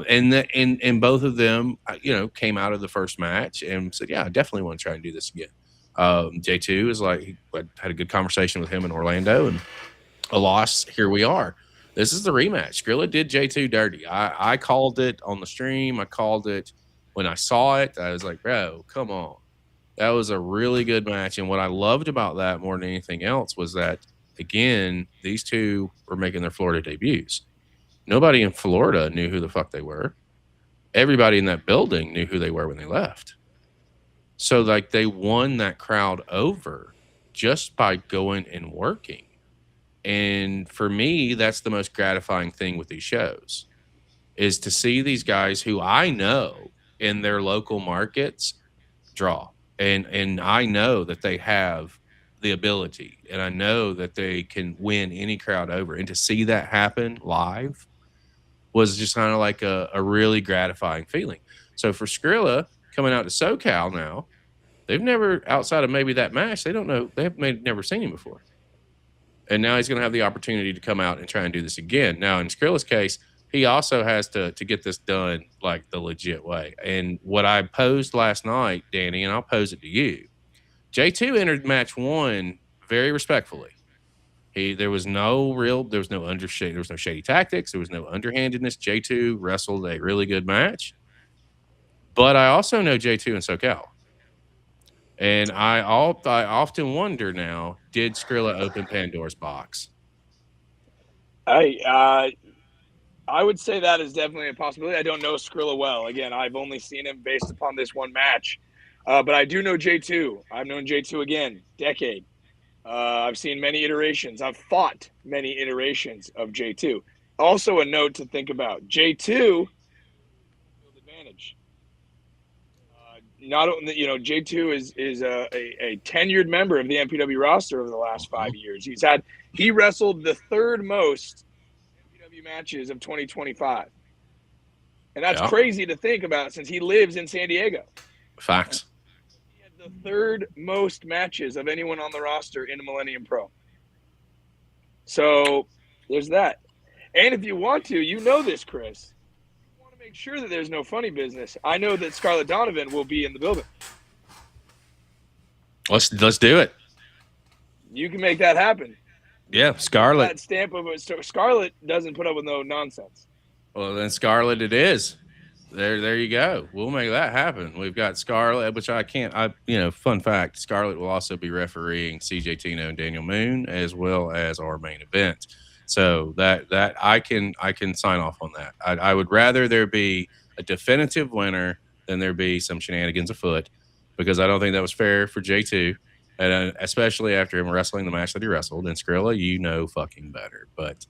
And both of them, came out of the first match and said, yeah, I definitely want to try and do this again. J2 is like, I had a good conversation with him in Orlando, and a loss. Here we are. This is the rematch. Skrilla did J2 dirty. I called it on the stream. I called it when I saw it. I was like, bro, come on. That was a really good match. And what I loved about that more than anything else was that, again, these two were making their Florida debuts. Nobody in Florida knew who the fuck they were. Everybody in that building knew who they were when they left. So, like, they won that crowd over just by going and working. And for me, that's the most gratifying thing with these shows, is to see these guys who I know in their local markets draw. And I know that they have the ability, and I know that they can win any crowd over. And to see that happen live was just kind of like a really gratifying feeling. So for Skrilla coming out to SoCal now, they've never, outside of maybe that match, they don't know, they've never seen him before. And now he's going to have the opportunity to come out and try and do this again. Now, in Skrilla's case, he also has to get this done like the legit way. And what I posed last night, Danny, and I'll pose it to you, J2 entered match one very respectfully. There was no shady tactics. There was no underhandedness. J2 wrestled a really good match. But I also know J2 in SoCal. And I often wonder now, did Skrilla open Pandora's box? I would say that is definitely a possibility. I don't know Skrilla well. Again, I've only seen him based upon this one match. But I do know J2. I've known J2 again, decade. I've seen many iterations. I've fought many iterations of J2. Also a note to think about. J2 advantage. Not only, J2 is a tenured member of the MPW roster over the last 5 years. He wrestled the third most MPW matches of 2025. And that's crazy to think about since he lives in San Diego. Facts. He had the third most matches of anyone on the roster in Millennium Pro. So there's that. And if you want to, you know this, Chris. Make sure that there's no funny business. I know that Scarlett Donovan will be in the building. Let's do it. You can make that happen. Yeah, Scarlett. That stamp of it. Scarlett doesn't put up with no nonsense. Well, then Scarlett it is. There you go. We'll make that happen. We've got Scarlett, which fun fact, Scarlett will also be refereeing CJ Tino and Daniel Moon as well as our main event. So that I can sign off on that. I would rather there be a definitive winner than there be some shenanigans afoot, because I don't think that was fair for J2, and especially after him wrestling the match that he wrestled. And Skrilla, you know fucking better. But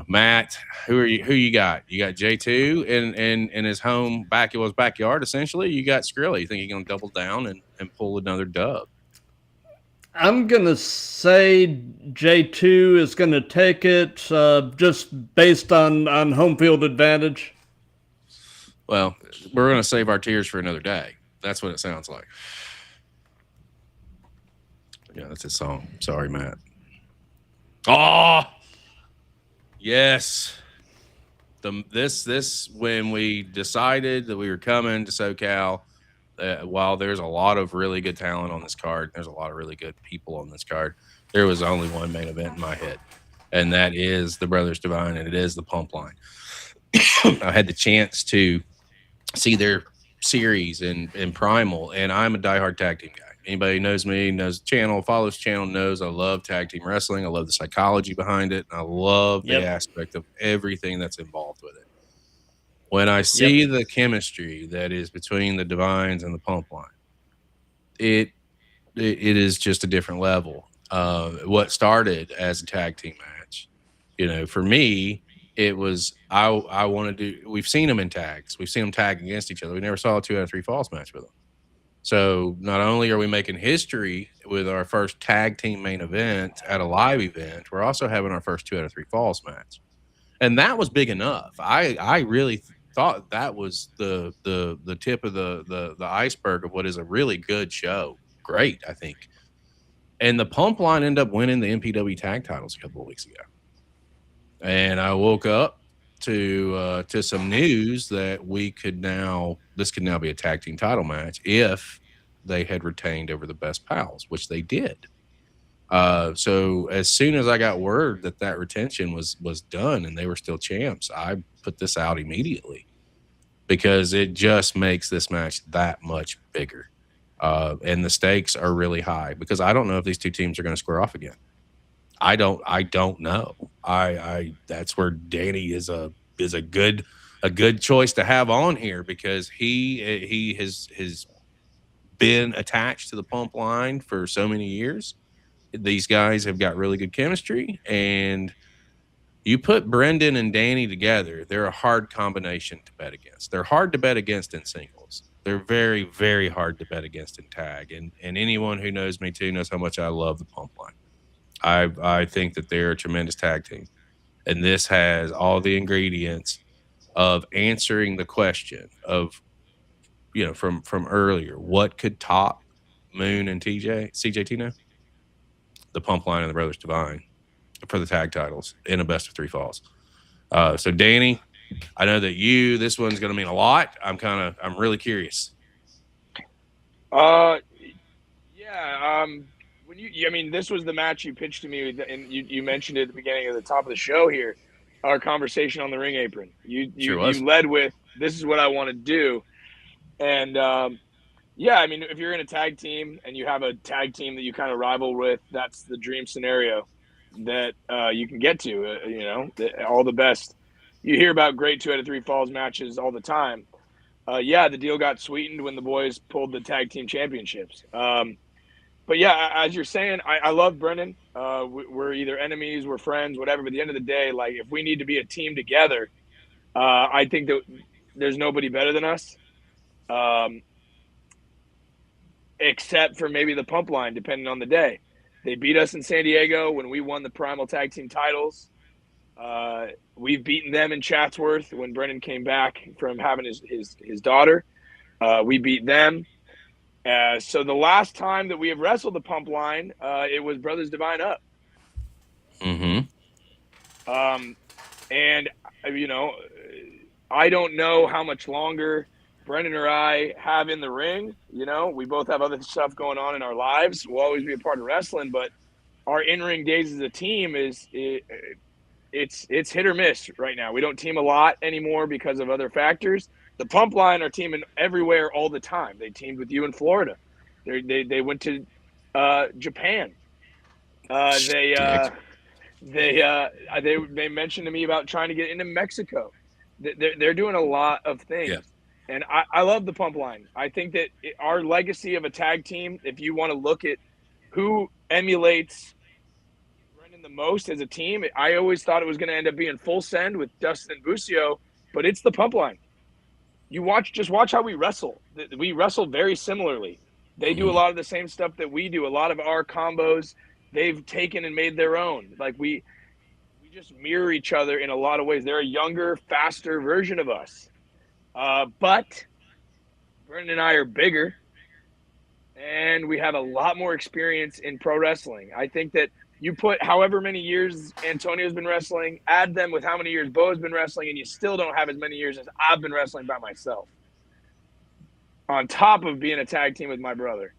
Matt, who you got? You got J2 in his backyard essentially. You got Skrilla. You think he's gonna double down and pull another dub? I'm going to say J2 is going to take it just based on home field advantage. Well, we're going to save our tears for another day. That's what it sounds like. Yeah, that's his song. Sorry, Matt. Oh, yes. This when we decided that we were coming to SoCal, while there's a lot of really good talent on this card, there's a lot of really good people on this card, there was only one main event in my head, and that is the Brothers Divine, and it is the Pump Line. I had the chance to see their series in Primal, and I'm a diehard tag team guy. Anybody knows me, knows the channel, follows the channel, knows I love tag team wrestling. I love the psychology behind it, and I love the aspect of everything that's involved with it. When I see the chemistry that is between the Divines and the Pump Line, it is just a different level. What started as a tag team match, for me, it was I want to do. We've seen them in tags. We've seen them tag against each other. We never saw a 2 out of 3 falls match with them. So not only are we making history with our first tag team main event at a live event, we're also having our first 2 out of 3 falls match, and that was big enough. I really thought that was the tip of the iceberg of what is a really good show. Great, I think. And the Pump Line ended up winning the MPW tag titles a couple of weeks ago. And I woke up to some news that this could now be a tag team title match if they had retained over the Best Pals, which they did. So as soon as I got word that retention was done and they were still champs, I put this out immediately because it just makes this match that much bigger. And the stakes are really high because I don't know if these two teams are going to square off again. I don't know. I that's where Danny is a good choice to have on here because he has been attached to the pump line for so many years. These guys have got really good chemistry, and you put Brendan and Danny together, they're a hard combination to bet against. They're hard to bet against in singles. They're very, very hard to bet against in tag. And anyone who knows me too knows how much I love the pump line. I think that they're a tremendous tag team. And this has all the ingredients of answering the question of, from earlier, what could top Moon and CJ Tino? The pump line and the Brothers Divine for the tag titles in a best of 3 falls. So Danny, I know that this one's going to mean a lot. I'm really curious. Yeah. This was the match you pitched to me, and you mentioned it at the beginning of the top of the show here, our conversation on the ring apron. You led with, this is what I want to do. And, if you're in a tag team and you have a tag team that you kind of rival with, that's the dream scenario that you can get to, all the best. You hear about great 2 out of 3 falls matches all the time. The deal got sweetened when the boys pulled the tag team championships. But yeah, as you're saying, I love Brendan. We're either enemies, we're friends, whatever. But at the end of the day, like if we need to be a team together, I think that there's nobody better than us. Except for maybe the pump line, depending on the day. They beat us in San Diego when we won the Primal Tag Team titles. We've beaten them in Chatsworth when Brendan came back from having his daughter. We beat them. So the last time that we have wrestled the pump line, it was Brothers Divine up. Mm-hmm. And, I don't know how much longer Brendan or I have in the ring. We both have other stuff going on in our lives. We'll always be a part of wrestling, but our in-ring days as a team it's hit or miss right now. We don't team a lot anymore because of other factors. The pump line are teaming everywhere all the time. They teamed with you in Florida. They went to Japan. They mentioned to me about trying to get into Mexico. They're doing a lot of things. Yeah. And I love the pump line. I think that our legacy of a tag team, if you want to look at who emulates Brendan the most as a team, I always thought it was going to end up being Full Send with Dustin and Busio, but it's the pump line. Just watch how we wrestle. We wrestle very similarly. They do a lot of the same stuff that we do. A lot of our combos they've taken and made their own. Like we just mirror each other in a lot of ways. They're a younger, faster version of us. But Brendan and I are bigger, and we have a lot more experience in pro wrestling. I think that you put however many years Antonio's been wrestling, add them with how many years Bo's been wrestling, and you still don't have as many years as I've been wrestling by myself. On top of being a tag team with my brother.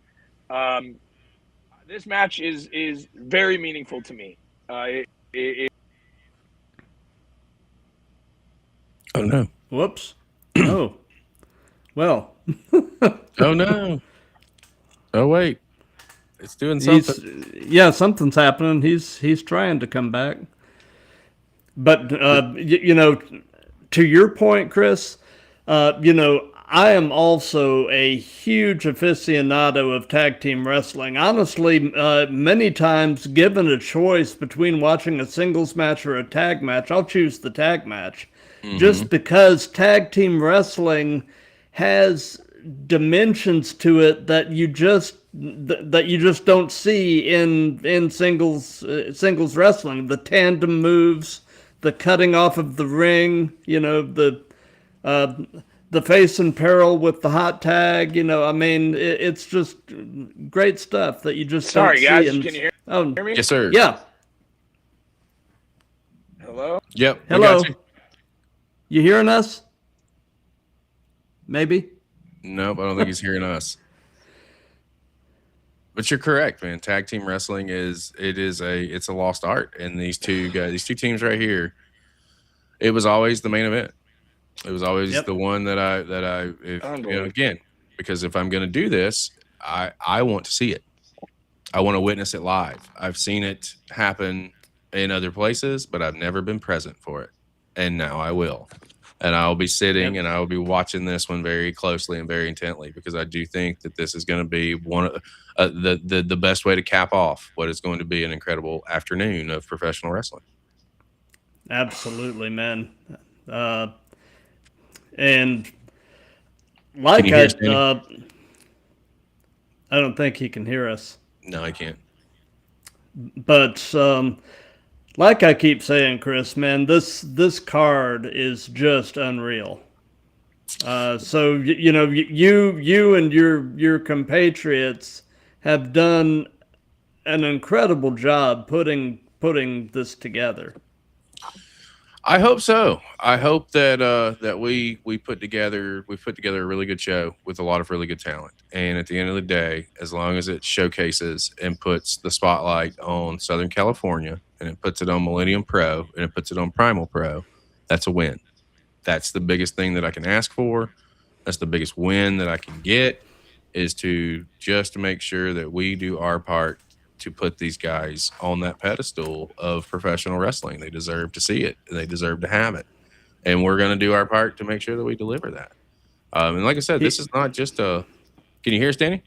This match is very meaningful to me. Oh, no. Whoops. Oh. Well. Oh, no. Oh, wait. It's doing something. Something's happening. He's trying to come back. But, to your point, Chris, I am also a huge aficionado of tag team wrestling. Honestly, many times given a choice between watching a singles match or a tag match, I'll choose the tag match. Mm-hmm. Just because tag team wrestling has dimensions to it that you just don't see in singles wrestling. The tandem moves, the cutting off of the ring, the face in peril with the hot tag, it's just great stuff that you just don't see. Sorry, guys, can you hear me? Yes, sir. Yeah. Hello? Yep. Hello. You hearing us? Maybe? Nope, I don't think he's hearing us. But you're correct, man. Tag team wrestling it's a lost art. And these two teams right here, it was always the main event. It was always the one again, because if I'm going to do this, I want to see it. I want to witness it live. I've seen it happen in other places, but I've never been present for it. And now I will. And I'll be sitting and I will be watching this one very closely and very intently, because I do think that this is going to be one of the best way to cap off what is going to be an incredible afternoon of professional wrestling. Absolutely, man. And like I don't think he can hear us. No, I can't. But like I keep saying, Chris, man, this card is just unreal. So you and your compatriots have done an incredible job putting this together. I hope so. I hope that we put together a really good show with a lot of really good talent. And at the end of the day, as long as it showcases and puts the spotlight on Southern California, and it puts it on Millennium Pro, and it puts it on Primal Pro, that's a win. That's the biggest thing that I can ask for. That's the biggest win that I can get, is to just make sure that we do our part to put these guys on that pedestal of professional wrestling. They deserve to see it. They deserve to have it. And we're going to do our part to make sure that we deliver that. And like I said, this is not just a... Can you hear us, Danny?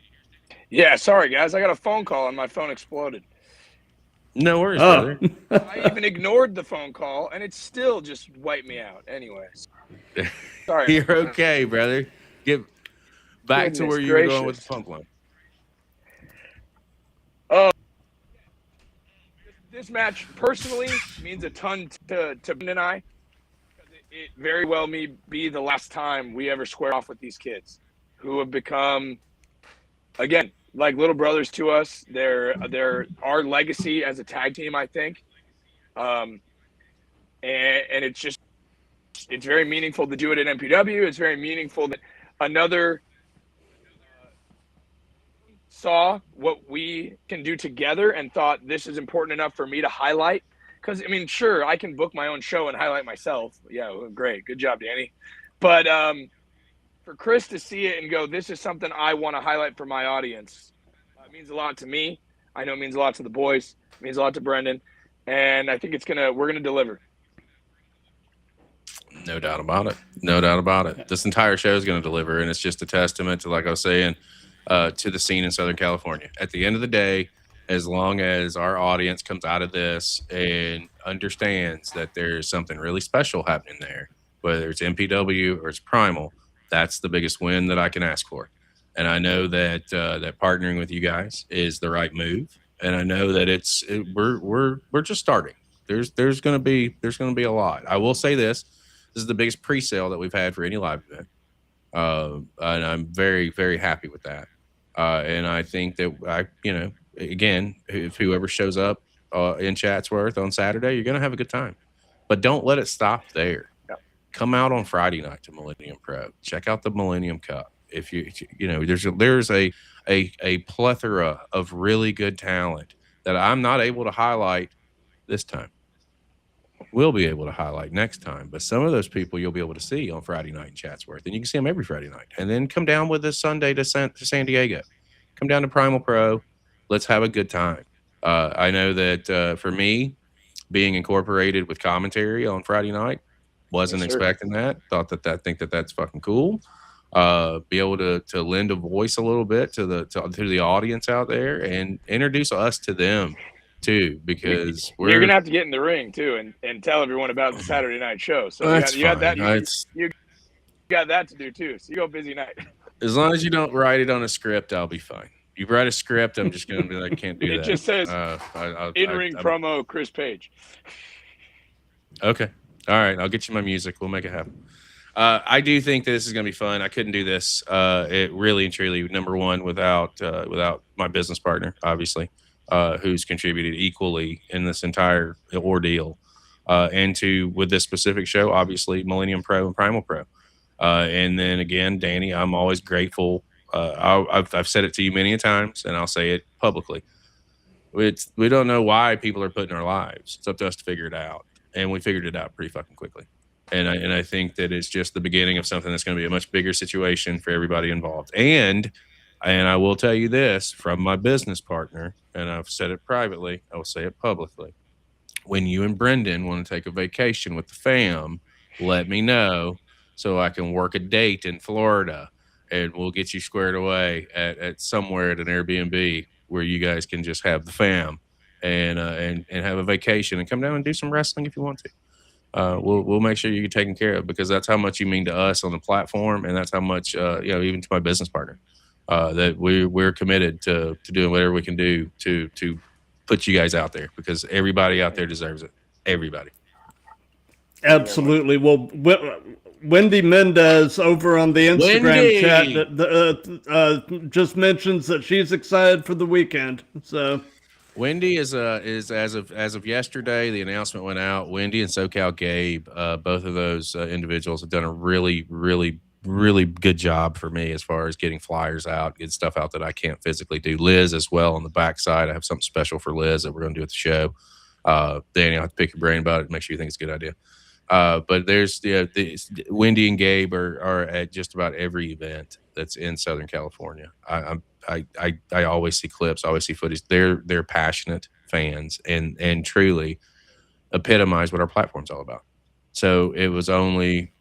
Yeah, sorry, guys. I got a phone call and my phone exploded. No worries, brother. I even ignored the phone call, and it still just wiped me out. Anyways. Sorry. You're okay, brother. Get back to where you were going with the pump line. This match personally means a ton to Ben and I. It very well may be the last time we ever square off with these kids, who have become, again, like little brothers to us. They're our legacy as a tag team, I think. And it's very meaningful to do it at MPW. It's very meaningful that another saw what we can do together and thought this is important enough for me to highlight. Because, I mean, sure, I can book my own show and highlight myself. Yeah, great. Good job, Danny. But for Chris to see it and go, this is something I want to highlight for my audience, it means a lot to me. I know it means a lot to the boys. It means a lot to Brendan. And I think we're going to deliver. No doubt about it. No doubt about it. This entire show is going to deliver, and it's just a testament to, like I was saying, to the scene in Southern California. At the end of the day, as long as our audience comes out of this and understands that there's something really special happening there, whether it's MPW or it's Primal, that's the biggest win that I can ask for. And I know that that partnering with you guys is the right move. And I know that we're just starting. There's going to be a lot. I will say this is the biggest pre-sale that we've had for any live event. And I'm very, very happy with that. And I think that again, if whoever shows up in Chatsworth on Saturday, you're going to have a good time, but don't let it stop there. Yeah. Come out on Friday night to Millennium Pro, check out the Millennium Cup. If there's a plethora of really good talent that I'm not able to highlight this time. We'll be able to highlight next time, but some of those people you'll be able to see on Friday night in Chatsworth, and you can see them every Friday night. And then come down with us Sunday to San Diego. Come down to Primal Pro. Let's have a good time. I know that for me, being incorporated with commentary on Friday night, wasn't expecting that. Think that that's fucking cool. Be able to lend a voice a little bit to the audience out there and introduce us to them too, because you're gonna have to get in the ring too and tell everyone about the Saturday night show. So you got that. You got that to do too. So you go busy night. As long as you don't write it on a script, I'll be fine. You write a script, I'm just gonna be like, can't do that. It just says in-ring promo Chris Page. Okay, all right. I'll get you my music. We'll make it happen. I do think this is going to be fun. I couldn't do this. It really and truly, number one, without my business partner, obviously, who's contributed equally in this entire ordeal, and with this specific show, obviously, Millennium Pro and Primal Pro. And then again, Danny, I'm always grateful I've said it to you many a times, and I'll say it publicly. We don't know why people are put in our lives. It's up to us to figure it out, and we figured it out pretty fucking quickly. And I think that it's just the beginning of something that's going to be a much bigger situation for everybody involved. And I will tell you this from my business partner, and I've said it privately, I will say it publicly. When you and Brendan want to take a vacation with the fam, let me know so I can work a date in Florida, and we'll get you squared away at somewhere at an Airbnb where you guys can just have the fam and have a vacation and come down and do some wrestling if you want to. We'll make sure you're taken care of, because that's how much you mean to us on the platform, and that's how much even to my business partner, that we're committed to doing whatever we can do to put you guys out there, because everybody out there deserves it. Everybody. Absolutely. Well, Wendy Mendez over on the Instagram chat just mentions that she's excited for the weekend. So Wendy is as of yesterday, the announcement went out. Wendy and SoCal Gabe, both of those individuals have done a really, really, really good job for me as far as getting flyers out, getting stuff out that I can't physically do. Liz as well on the backside. I have something special for Liz that we're going to do at the show. Danny, I'll have to pick your brain about it. Make sure you think it's a good idea. But there's Wendy and Gabe are at just about every event that's in Southern California. I always see clips, I always see footage. They're passionate fans and truly epitomize what our platform's all about. So it only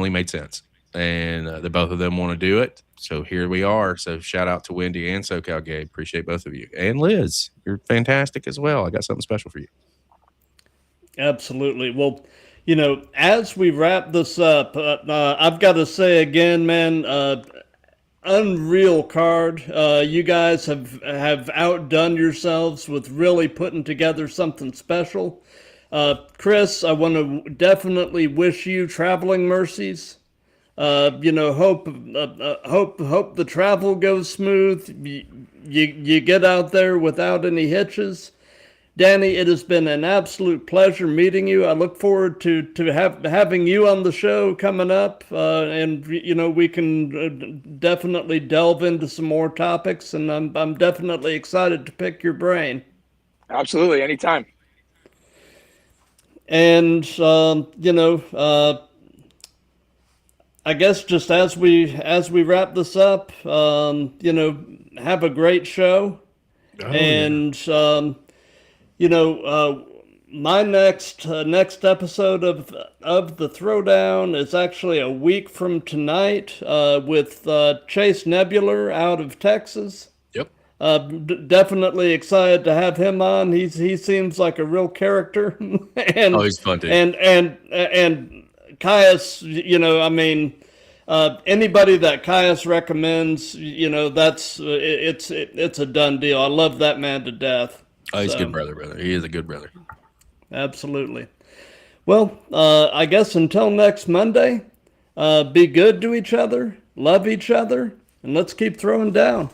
made sense, and the both of them want to do it. So here we are. So shout out to Wendy and SoCal Gabe. Appreciate both of you. And Liz, you're fantastic as well. I got something special for you. Absolutely. Well, as we wrap this up, I've got to say again, man, unreal card. You guys have outdone yourselves with really putting together something special. Chris, I want to definitely wish you traveling mercies. Hope the travel goes smooth. You get out there without any hitches. Danny, it has been an absolute pleasure meeting you. I look forward to having you on the show coming up, and we can definitely delve into some more topics. And I'm definitely excited to pick your brain. Absolutely, anytime. And I guess just as we wrap this up, have a great show, my next episode of the Throwdown is actually a week from tonight with Chase Nebular out of Texas. Yep. Definitely excited to have him on. He seems like a real character. And he's fun too. And Caius, anybody that Caius recommends, it's a done deal. I love that man to death. Oh, he's a good brother. He is a good brother. Absolutely. Well, I guess until next Monday, be good to each other, love each other, and let's keep throwing down.